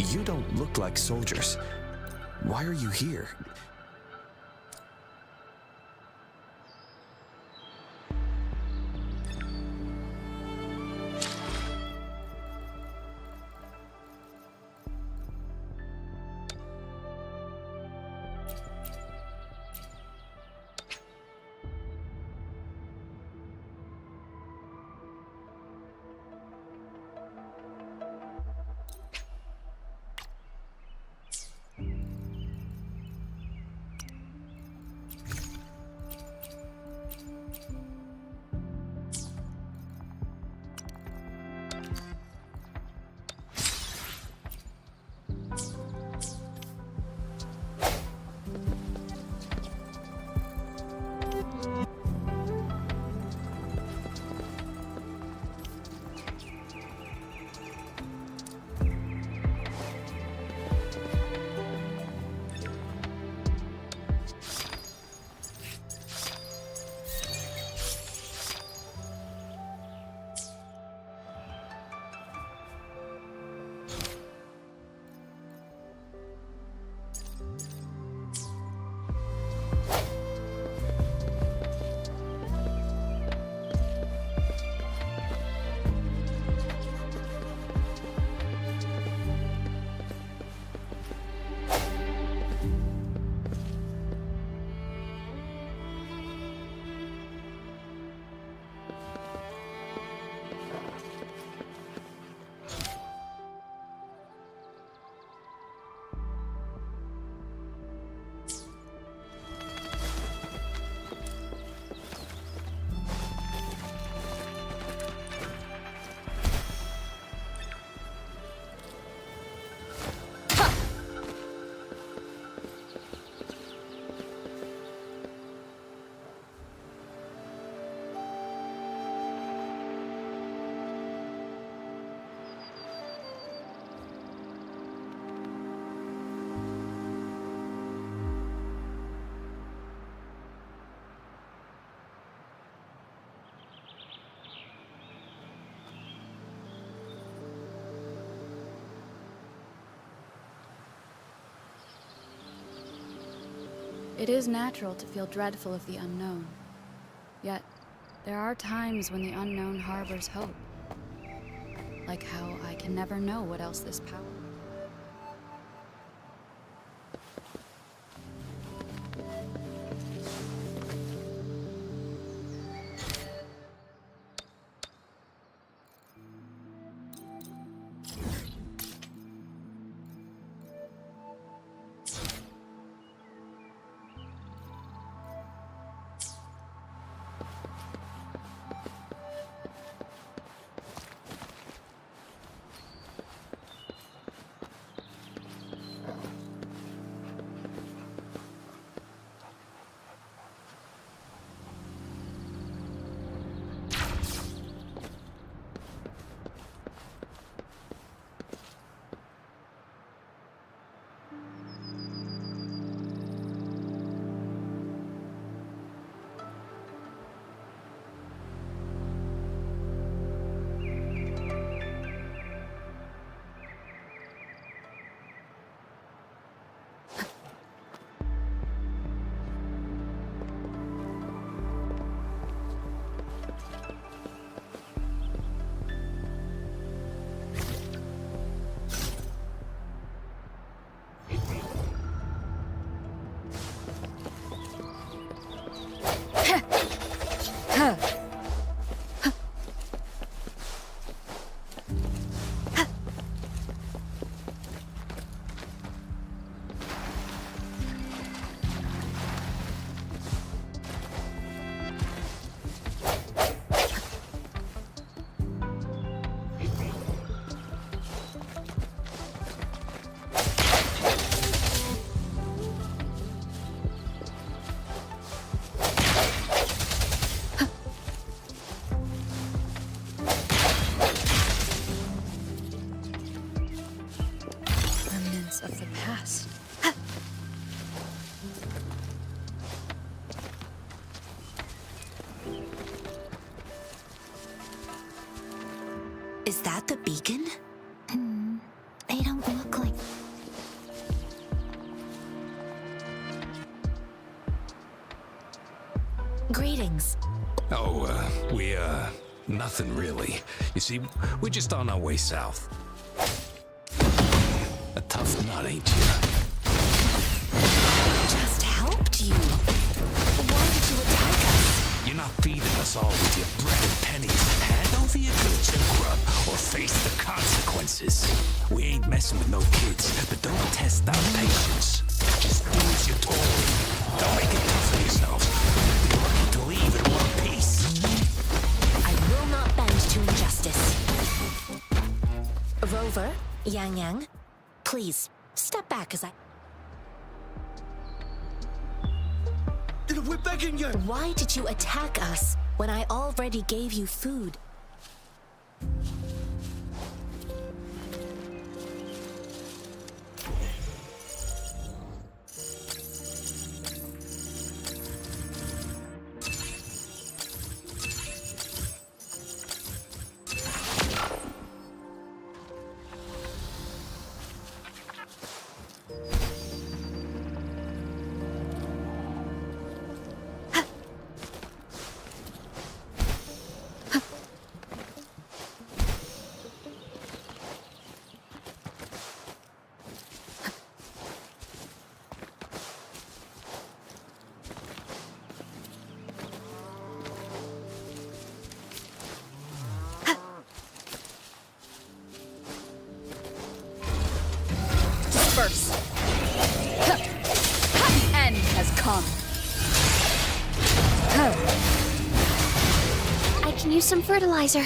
You don't look like soldiers. Why are you here? It is natural to feel dreadful of the unknown. Yet, there are times when the unknown harbors hope. Like how I can never know what else this power. Of the past. Is that the beacon? They don't look like Greetings. Oh, nothing really. You see, we're just on our way south. A tough nut, ain't you? Just helped you. Why did you attack us? You're not feeding us all with your bread and pennies. Hand over your goods and grub, or face the consequences. We ain't messing with no kids, but don't test our patience. Just do as you're told. Don't make it tough on yourselves. You'll be lucky to leave in one piece. I will not bend to injustice. Rover, Yang Yang, please step back as I... We're begging you! Why did you attack us when I already gave you food? Disperse. The end has come. I can use some fertilizer.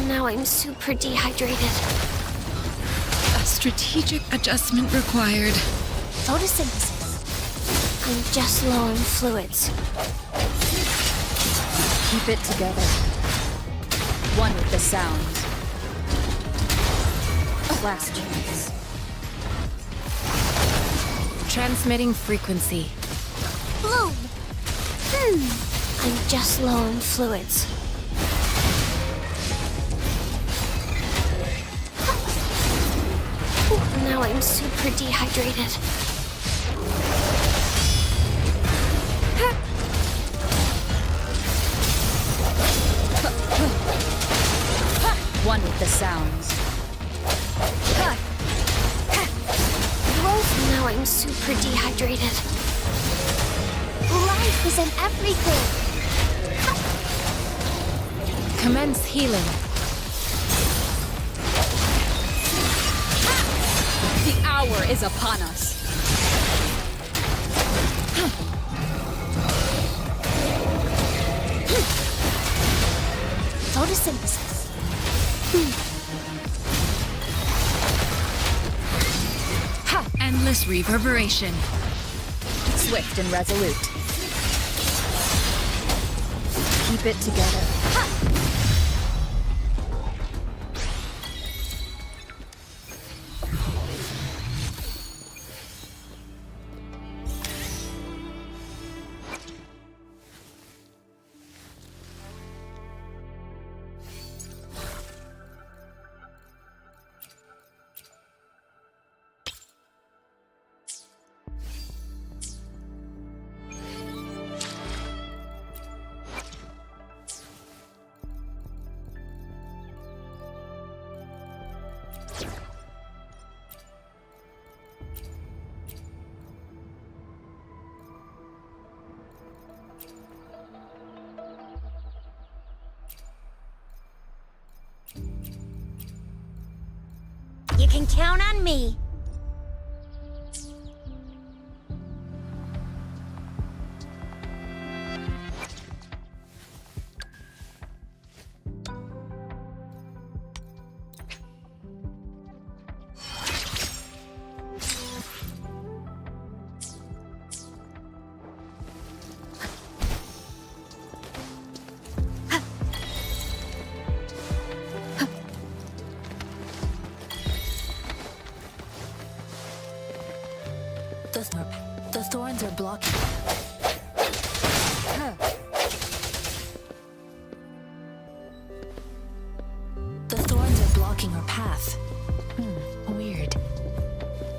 Now I'm super dehydrated. A strategic adjustment required. Photosynthesis. I'm just low on fluids. Keep it together. One with the sounds. Last chance. Transmitting frequency. Bloom! I'm just low on fluids. Now I'm super dehydrated. One with the sounds. Now I'm super dehydrated. Life is in everything. Commence healing. The hour is upon us. Photosynthesis. Endless reverberation. Swift and resolute. Keep it together. You can count on me. The thorns are blocking. The thorns are blocking our path. Weird.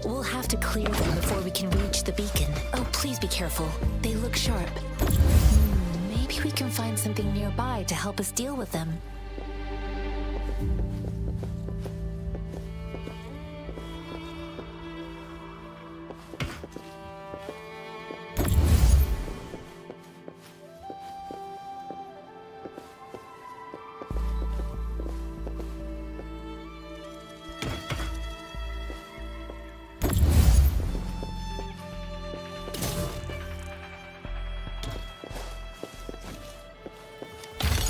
We'll have to clear them before we can reach the beacon. Oh, please be careful. They look sharp. Maybe we can find something nearby to help us deal with them.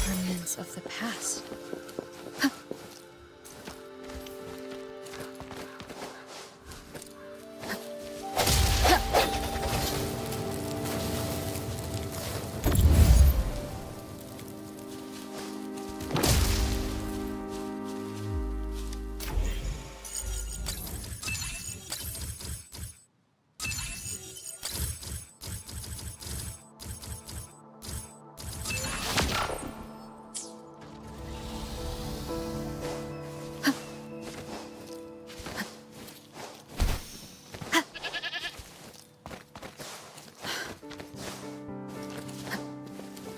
Remnants of the past.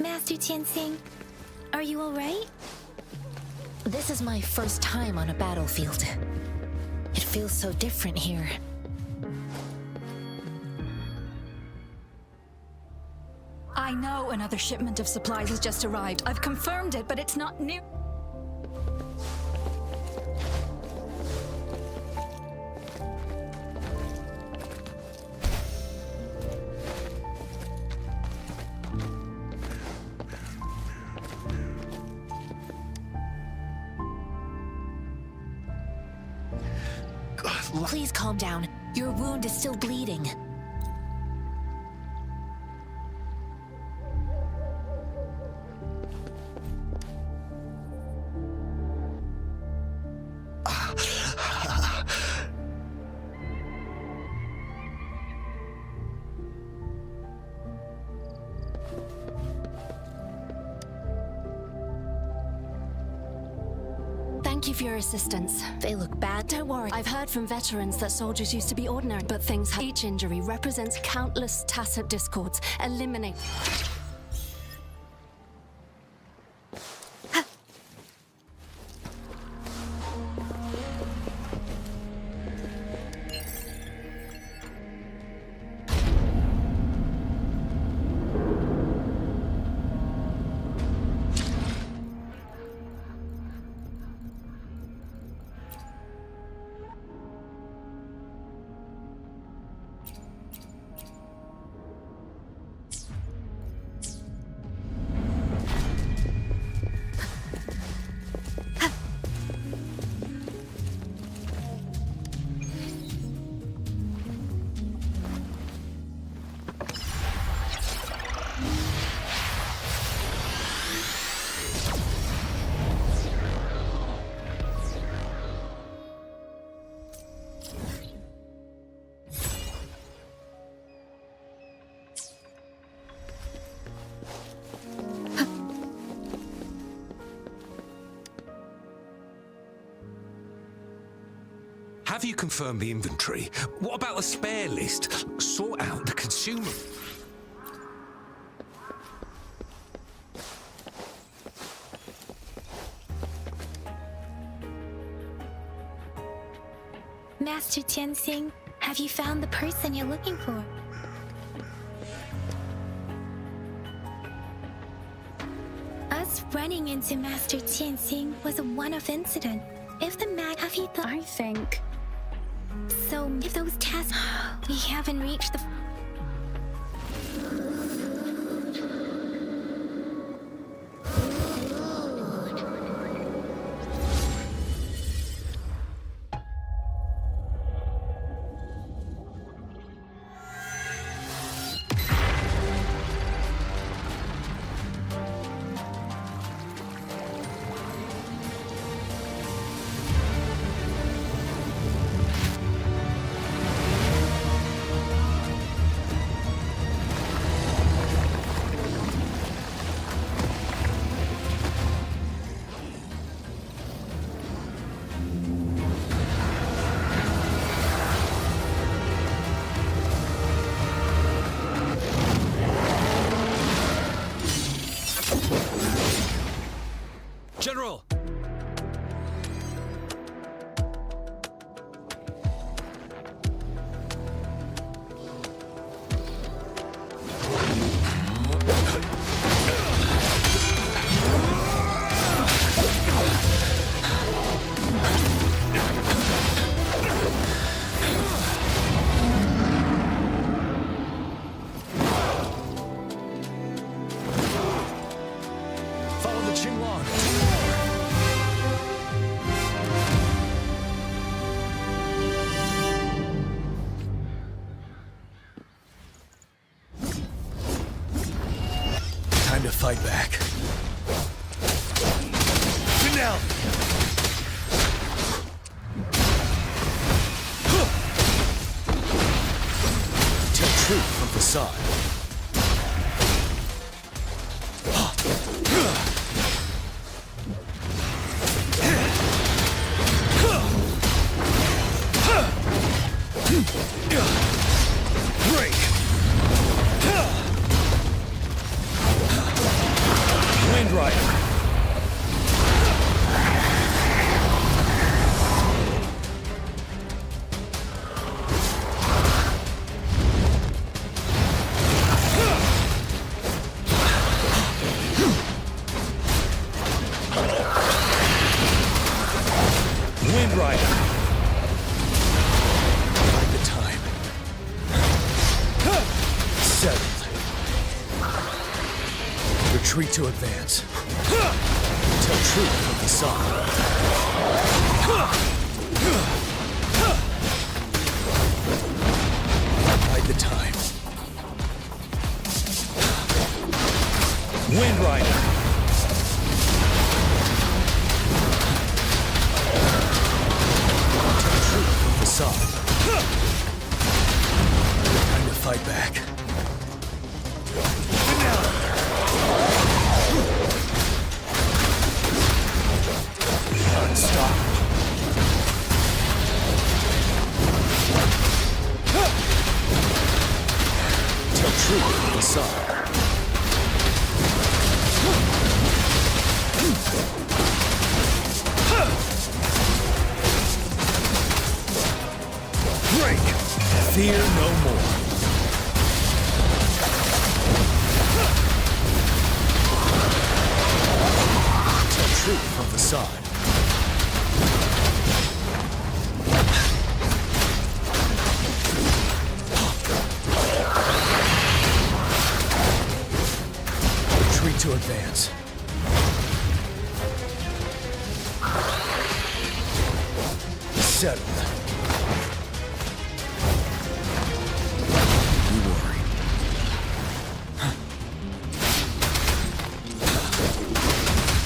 Master Tianxing, are you alright? This is my first time on a battlefield. It feels so different here. I know another shipment of supplies has just arrived. I've confirmed it, but it's not near. Please calm down. Your wound is still bleeding. Thank you for your assistance. They look bad. Don't worry. I've heard from veterans that soldiers used to be ordinary, but things have. Each injury represents countless tacit discords. Eliminate. Have you confirmed the inventory? What about the spare list? Sort out the consumer. Master Tianxing, have you found the person you're looking for? Us running into Master Tianxing was a one-off incident. If the mag, have you thought? I think. So, if those tests, we haven't reached the. Time to fight back. Finale! Tell truth from facade. Break! Wind Rider! Wind Rider! Like the time. Settled. Retreat to advance. Tell truth from facade. Bide the time. Wind Rider. Tell truth from facade. Time to fight back. Unstoppable. Tell truth from facade. Break! Fear no more. Tell truth from facade. Retreat to advance. Settled. You worry.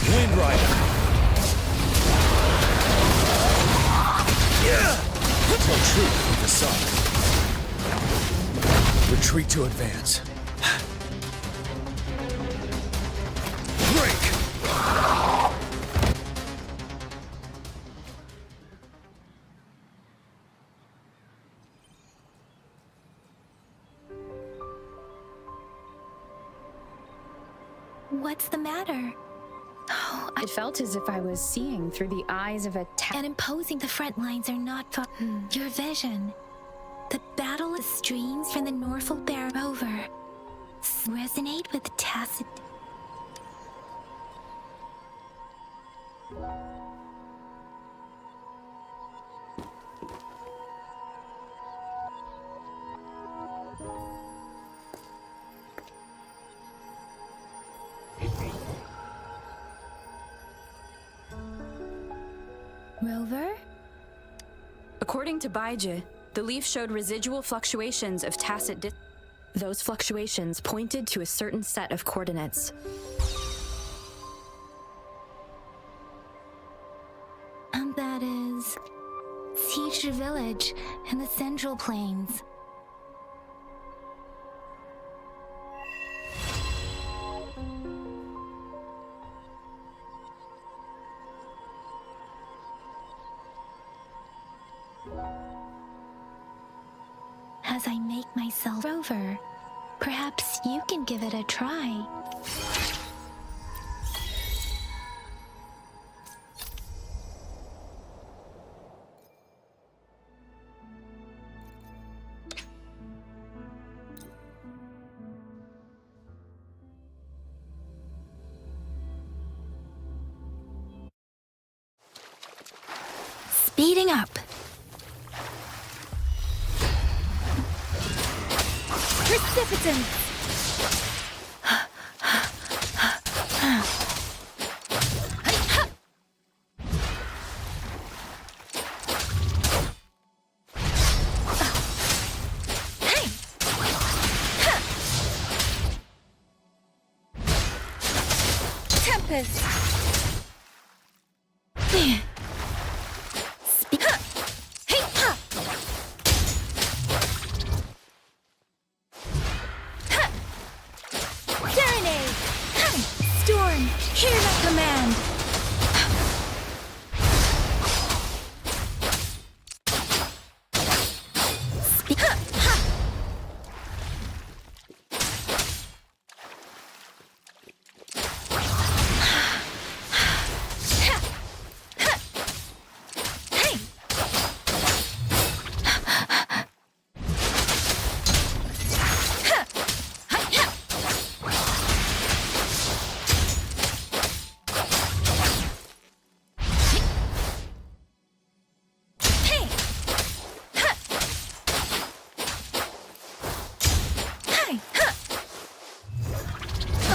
Wind Rider. Tell truth from facade. Retreat to advance. Break! What's the matter? Oh, It felt as if I was seeing through the eyes of a and imposing the front lines are not for your vision. The battle of streams from the Norfolk Bear over resonate with tacit. Rover? According to Baiji, the leaf showed residual fluctuations of tacit Those fluctuations pointed to a certain set of coordinates. And that is Siege Village in the Central Plains. As I make myself over, perhaps you can give it a try. Speeding up. Precipitance! Tempest! Serenade! Storm, hear my command!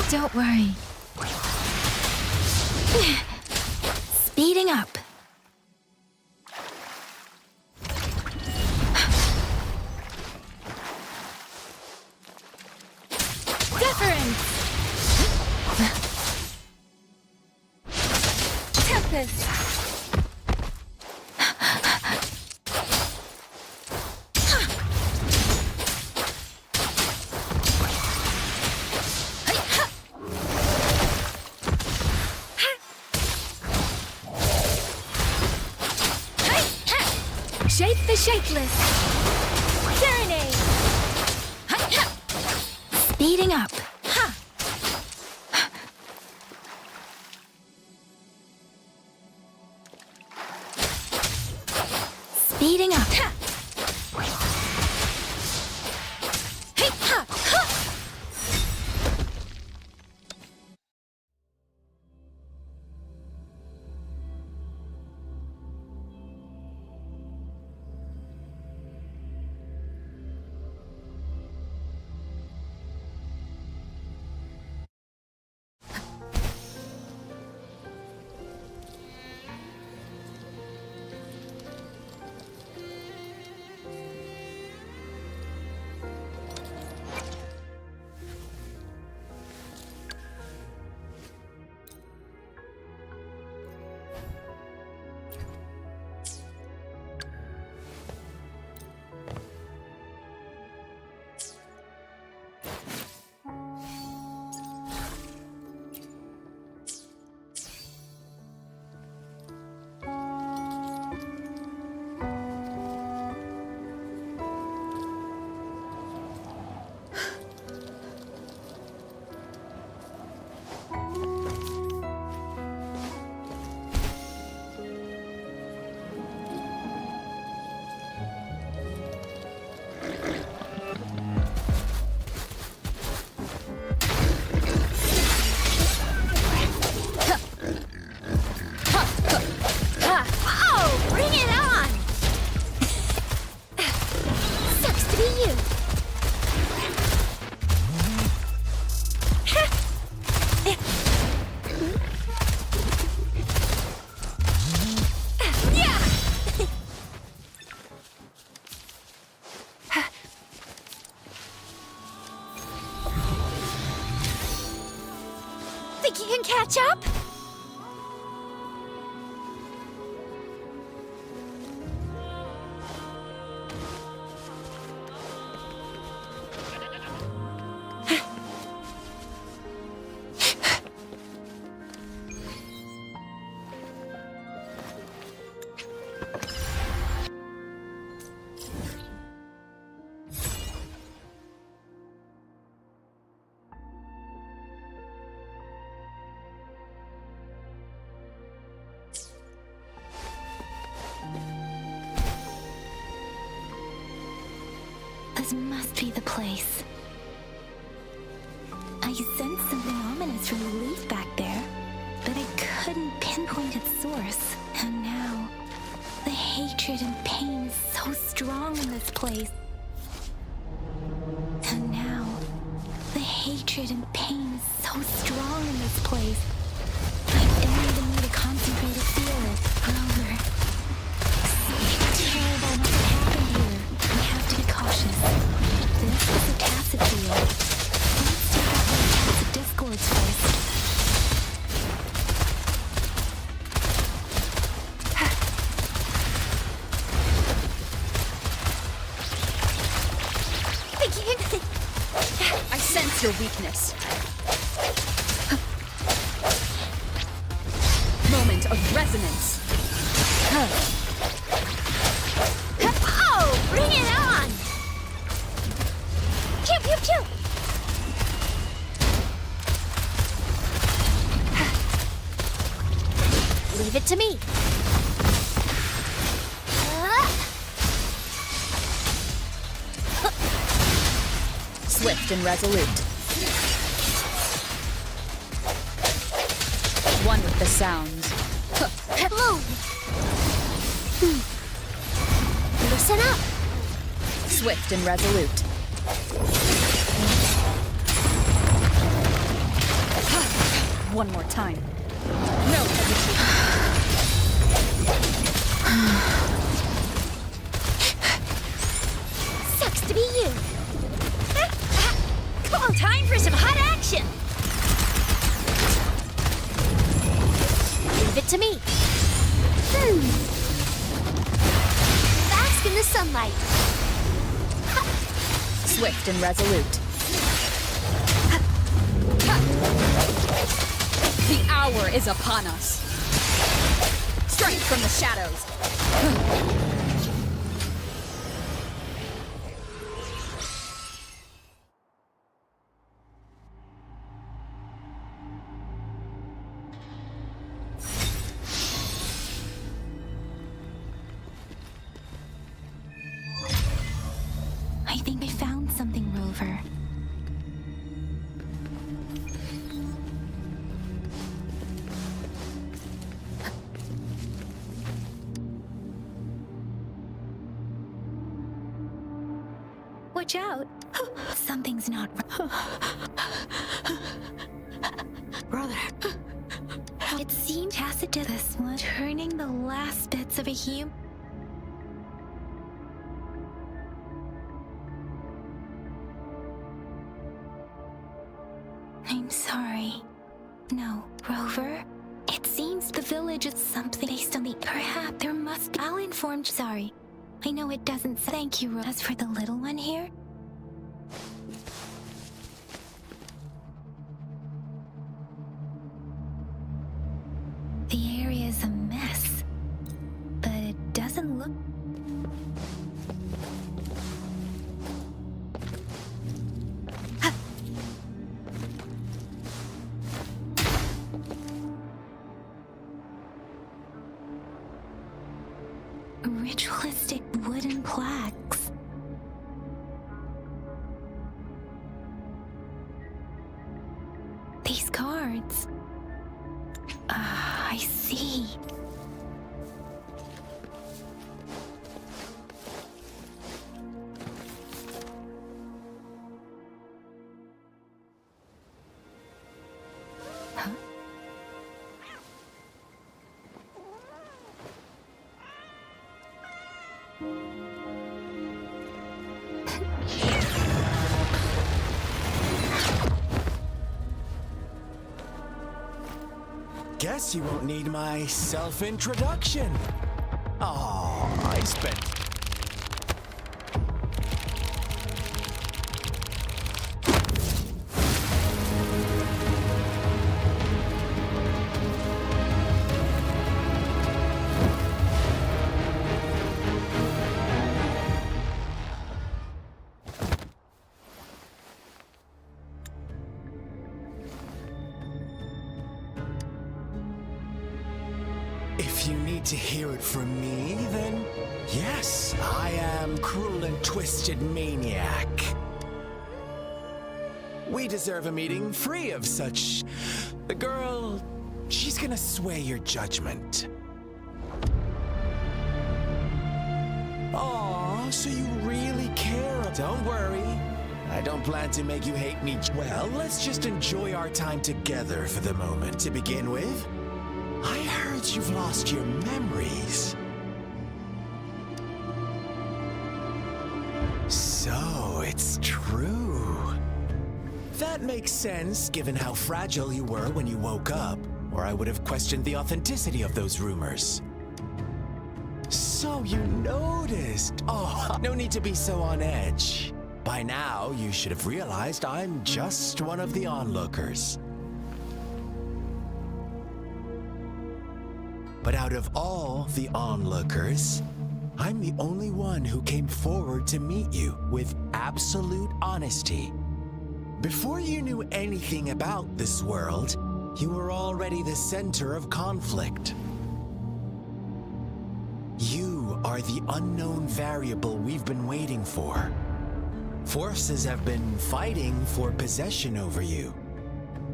Don't worry. Speeding up. Deference! Tempest! Shape the shapeless! Serenade! Speeding up! Speeding up! Think you can catch up? This must be the place. I sensed something ominous from the leaf back there, but I couldn't pinpoint its source. And now, the hatred and pain is so strong in this place. And now, the hatred and pain is so strong in this place. I don't even need to concentrate to feel it. Grover. Something terrible must have happened here. We have to be cautious. This is a tacit field. Let's take out the tacit discords first. That's your weakness. Moment of resonance. Oh, bring it on! Pew, pew, pew! Leave it to me. Swift and resolute. One with the sounds. Bloom! Listen up. Swift and resolute. One more time. No hesitation. Sucks to be you. Come on, time for some hot action. Leave it to me. Bask in the sunlight. Swift and resolute. The hour is upon us. Strength from the shadows. I think I found something, Rover. Watch out! Something's not brother. It seemed Tacit did this one, turning the last bits of a human. I'm sorry. No, Rover. It seems the village is something based on the. Perhaps there must be. I'll inform. Sorry. I know it doesn't. Thank you, As for the little one here. The area is a mess, but it doesn't look. Ritualistic wooden plaques. These cards. I see. Huh? Guess you won't need my self-introduction. Oh, I spent... If you need to hear it from me, then yes, I am cruel and twisted maniac. We deserve a meeting free of such... The girl, she's gonna sway your judgment. Aw, so you really care? Don't worry. I don't plan to make you hate me. Well, let's just enjoy our time together for the moment. To begin with, I heard you've lost your memories. So, it's true. That makes sense, given how fragile you were when you woke up, or I would have questioned the authenticity of those rumors. So you noticed. Oh, no need to be so on edge. By now, you should have realized I'm just one of the onlookers. But out of all the onlookers, I'm the only one who came forward to meet you with absolute honesty. Before you knew anything about this world, you were already the center of conflict. You are the unknown variable we've been waiting for. Forces have been fighting for possession over you.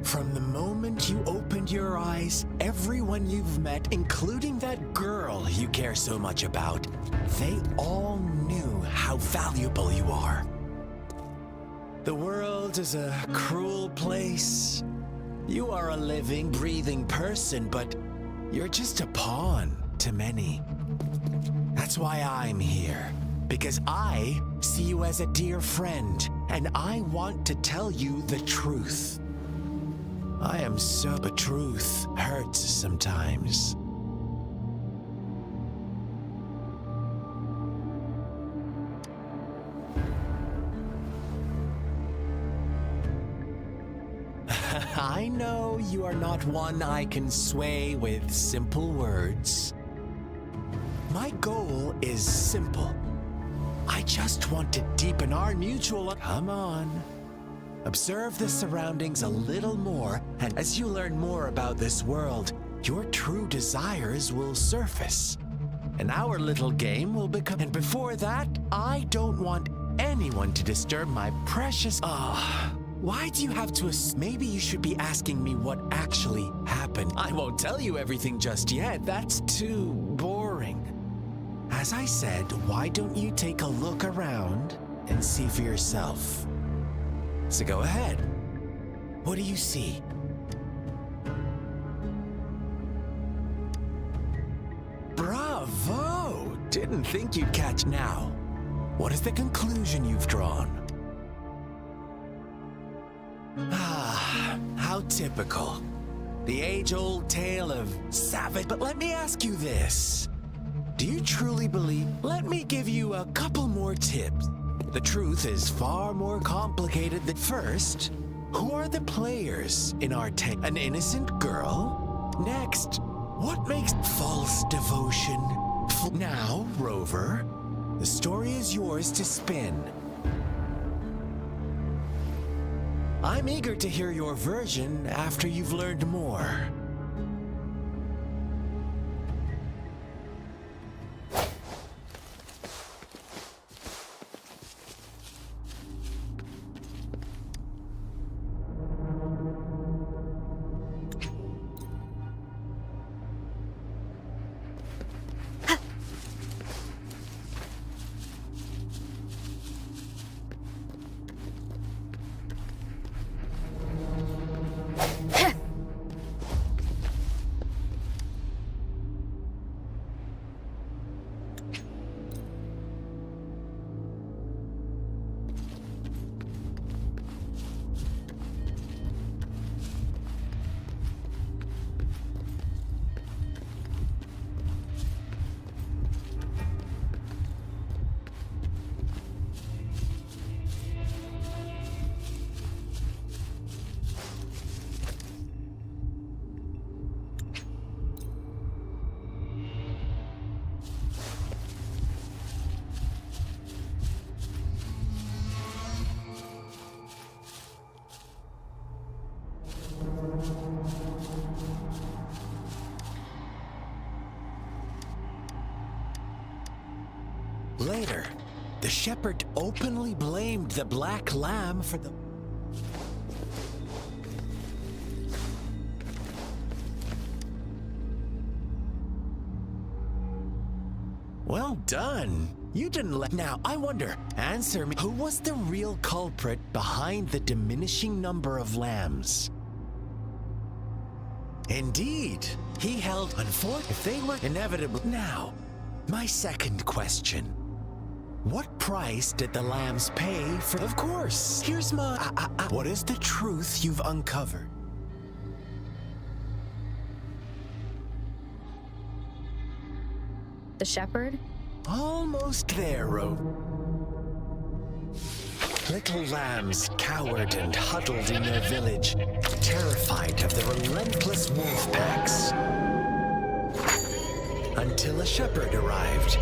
From the moment you opened your eyes, everyone you've met, including that girl you care so much about, they all knew how valuable you are. The world is a cruel place. You are a living, breathing person, but you're just a pawn to many. That's why I'm here, because I see you as a dear friend, and I want to tell you the truth. I am so... The truth hurts sometimes. I know you are not one I can sway with simple words. My goal is simple. I just want to deepen our mutual... Come on. Observe the surroundings a little more, and as you learn more about this world, your true desires will surface. And our little game will become... And before that, I don't want anyone to disturb my precious... Why do you have to... Maybe you should be asking me what actually happened. I won't tell you everything just yet. That's too boring. As I said, why don't you take a look around and see for yourself? So go ahead. What do you see? Bravo! Didn't think you'd catch now. What is the conclusion you've drawn? How typical. The age-old tale of savage. But let me ask you this. Do you truly believe? Let me give you a couple more tips. The truth is far more complicated than first. Who are the players in our tale? An innocent girl? Next, what makes false devotion? Now, Rover, the story is yours to spin. I'm eager to hear your version after you've learned more. Later, the shepherd openly blamed the black lamb for the... Well done. You didn't let... Now, I wonder, answer me, who was the real culprit behind the diminishing number of lambs? Indeed, he held... Unfortunately, if they were inevitable... Now, my second question. What price did the lambs pay for... Of course, here's my... What is the truth you've uncovered? The shepherd? Almost there, Ro. Little lambs cowered and huddled in their village, terrified of the relentless wolf packs. Until a shepherd arrived,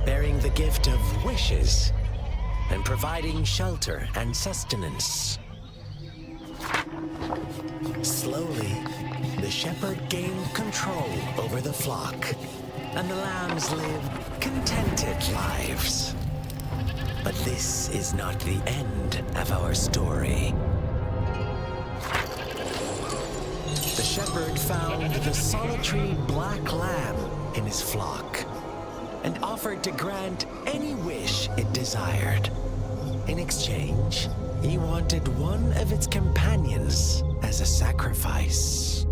bearing the gift of wishes and providing shelter and sustenance. Slowly, the shepherd gained control over the flock, and the lambs lived contented lives. But this is not the end of our story. The shepherd found the solitary black lamb in his flock and offered to grant any wish it desired. In exchange, he wanted one of its companions as a sacrifice.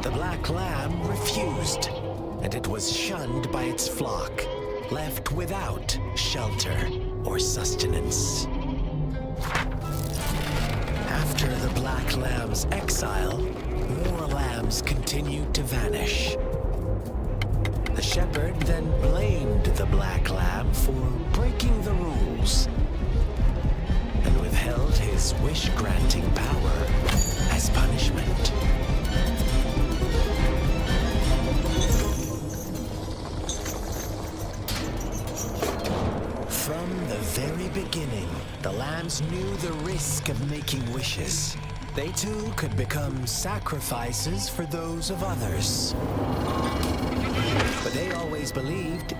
The black lamb refused, and it was shunned by its flock, left without shelter or sustenance. After the black lamb's exile, more lambs continued to vanish. The shepherd then blamed the black lamb for breaking the rules and withheld his wish-granting power as punishment. From the very beginning, the lambs knew the risk of making wishes. They too could become sacrifices for those of others. But they always believed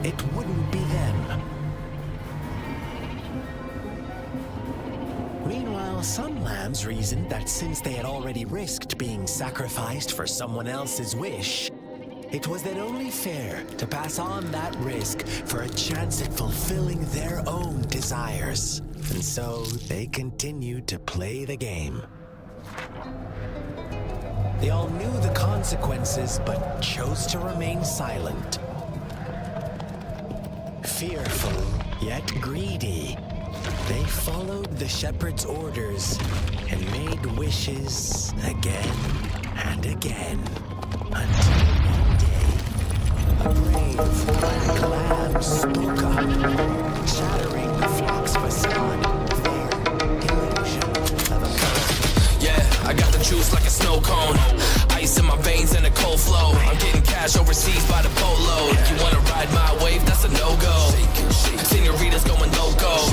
it wouldn't be them. Meanwhile, some lambs reasoned that since they had already risked being sacrificed for someone else's wish, it was then only fair to pass on that risk for a chance at fulfilling their own desires. And so they continued to play the game. They all knew the consequences, but chose to remain silent. Fearful, yet greedy, they followed the shepherd's orders and made wishes again and again, until one day, a brave black lamb spoke up, shattering the flock's facade, their illusion of a comfort. Yeah, I got the juice like a snow cone. Ice in my veins and a cold flow. I'm getting cash overseas by the boatload. You wanna ride my wave? That's a no-go. Senoritas going loco.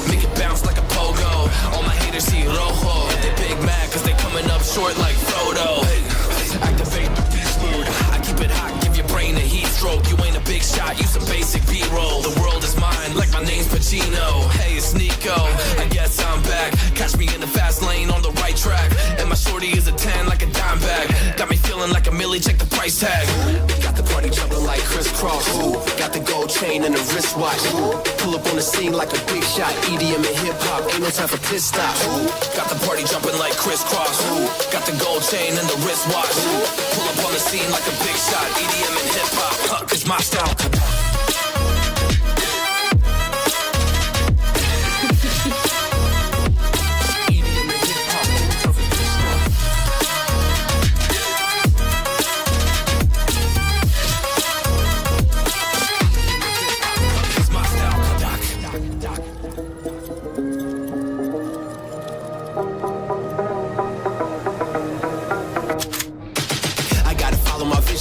Make it bounce like a pogo. All my haters see rojo. They big mad cause they coming up short like Frodo. Activate the beast mode. I keep it hot, give your brain a heat stroke. You ain't a big shot, you some basic B-roll. The world is mine, like my name's Pacino. Hey, it's Nico, I guess I'm back. Catch me in the fast lane on the right track. And my shorty is a 10 like a dime bag. Got me feeling like a millie, check the price tag. Got the party jumping like crisscross. Got the gold chain and the wristwatch. Pull up on the scene like a big shot. EDM and hip-hop, ain't no time for pit stops. Got the party jumping like crisscross. Got the gold chain and the wristwatch. Pull up on the scene like a big shot. EDM and hip-hop, it's my style.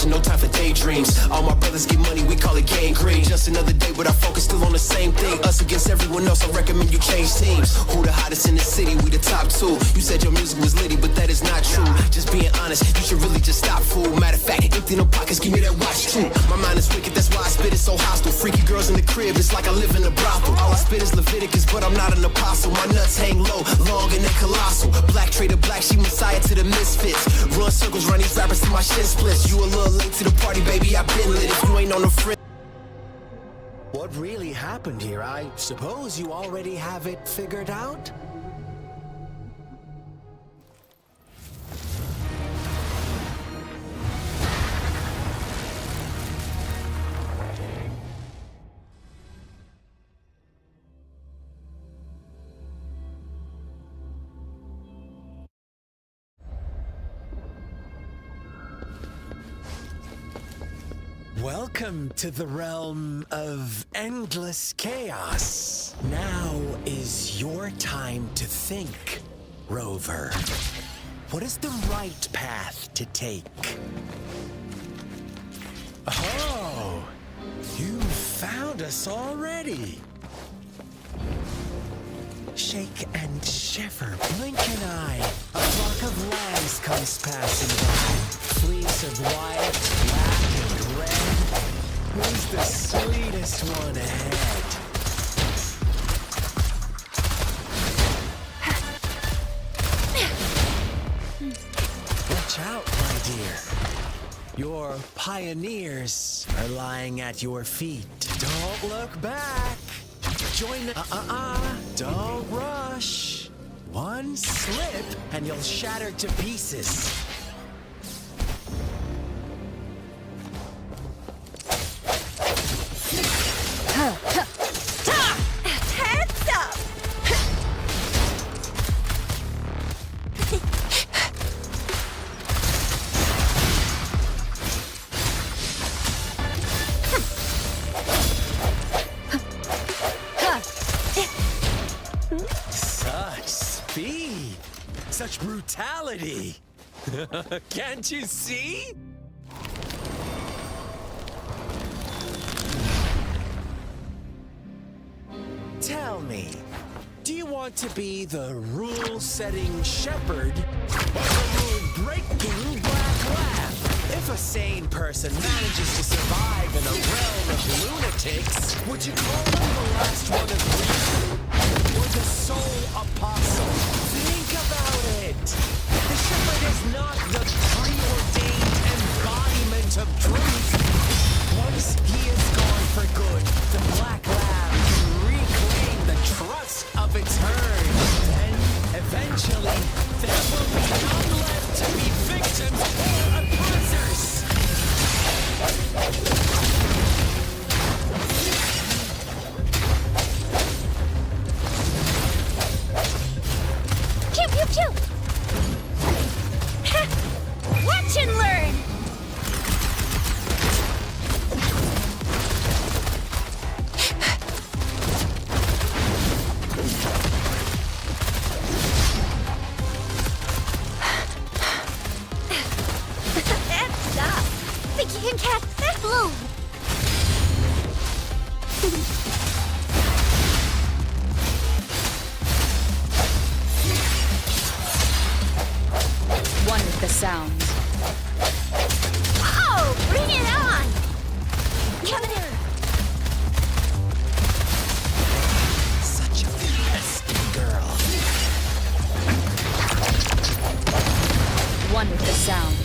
No time for daydreams. All my brothers get money, we call it gang green. Just another day, but our focus still on the same thing. Us against everyone else, I recommend you change teams. Who the hottest in the city? We the top two. You said your music was litty, but that is not true. Just being honest, you should really just stop, fool. Matter of fact, empty no pockets, give me that watch too. My mind is wicked, that's why I spit it so hostile. Freaky girls in the crib, it's like I live in a brothel. All I spit is Leviticus, but I'm not an apostle. My nuts hang low, long and then colossal. Black trader, black sheep messiah to the misfits. Run circles, run these rappers to my shin splits. You a little late to the party, baby, I've been lit. If you ain't on the fringe. What really happened here? I suppose you already have it figured out? Welcome to the realm of endless chaos. Now is your time to think, Rover. What is the right path to take? Oh, you found us already. Shake and shiver, blink an eye. A flock of lambs comes passing by. Fleece of white, black, and red. Who's the sweetest one ahead? Watch out, my dear. Your pioneers are lying at your feet. Don't look back. Join the... Don't rush. One slip and you'll shatter to pieces. Heads up! Such speed. Such brutality. Can't you see? Tell me, do you want to be the rule-setting shepherd or the rule-breaking black lab? If a sane person manages to survive in a realm of lunatics, would you call them the last one of reason or the sole apostle? Think about it. The shepherd is not the preordained embodiment of truth. Once he is gone for good, the black lab can reclaim the trust of its herd. Then, eventually, there will be none left to be victims or oppressors. Pew, pew, pew! Watch and learn! Stop! Think you can catch that bloom? One with the sounds. Oh, bring it on! Come here! Such a pesky girl. One with the sounds.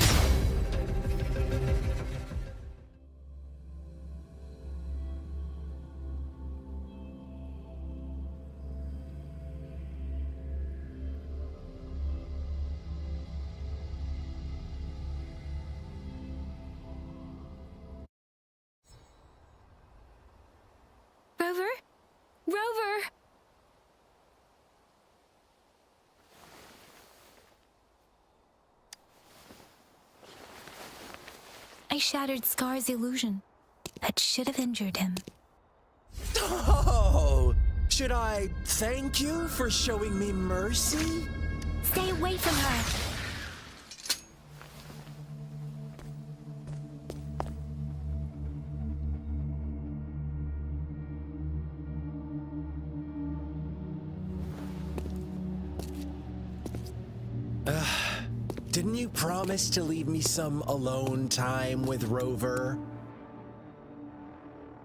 Rover? Rover! I shattered Scar's illusion. That should have injured him. Oh! Should I thank you for showing me mercy? Stay away from her! Didn't you promise to leave me some alone time with Rover?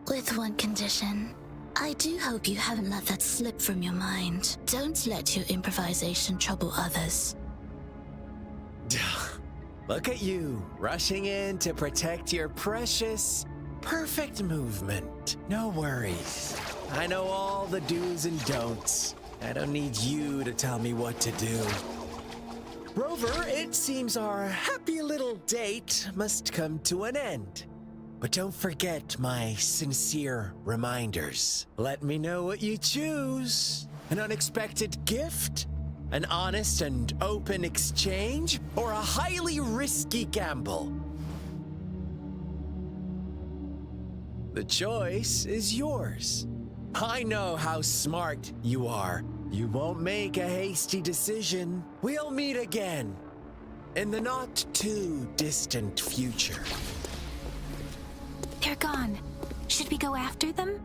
With one condition. I do hope you haven't let that slip from your mind. Don't let your improvisation trouble others. Look at you, rushing in to protect your precious, perfect movement. No worries. I know all the do's and don'ts. I don't need you to tell me what to do. Rover, it seems our happy little date must come to an end. But don't forget my sincere reminders. Let me know what you choose. An unexpected gift? An honest and open exchange? Or a highly risky gamble? The choice is yours. I know how smart you are. You won't make a hasty decision. We'll meet again in the not too distant future. They're gone. Should we go after them?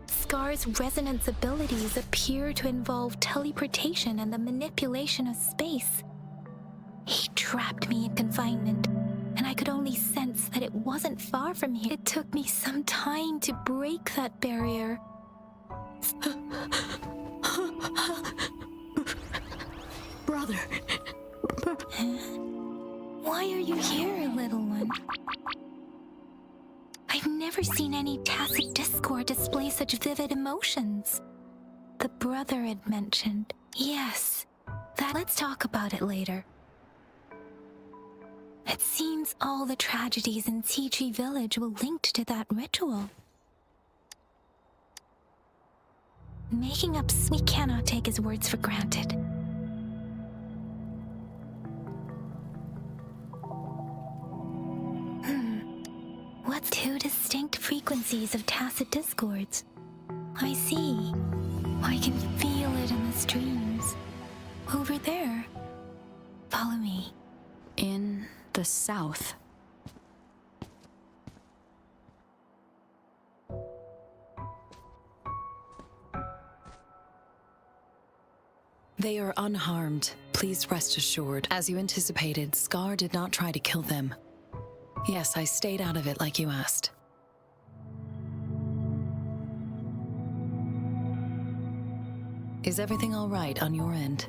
Scar's resonance abilities appear to involve teleportation and the manipulation of space. He trapped me in confinement, and I could only sense that it wasn't far from here. It took me some time to break that barrier. Brother. Why are you here, little one? I've never seen any tacit discord display such vivid emotions. The brother had mentioned. Yes, let's talk about it later. It seems all the tragedies in Tea Tree Village were linked to that ritual. Making up, we cannot take his words for granted. What's two distinct frequencies of tacit discords? I see. I can feel it in the streams. Over there. Follow me. In the south. They are unharmed. Please rest assured. As you anticipated, Scar did not try to kill them. Yes, I stayed out of it like you asked. Is everything all right on your end?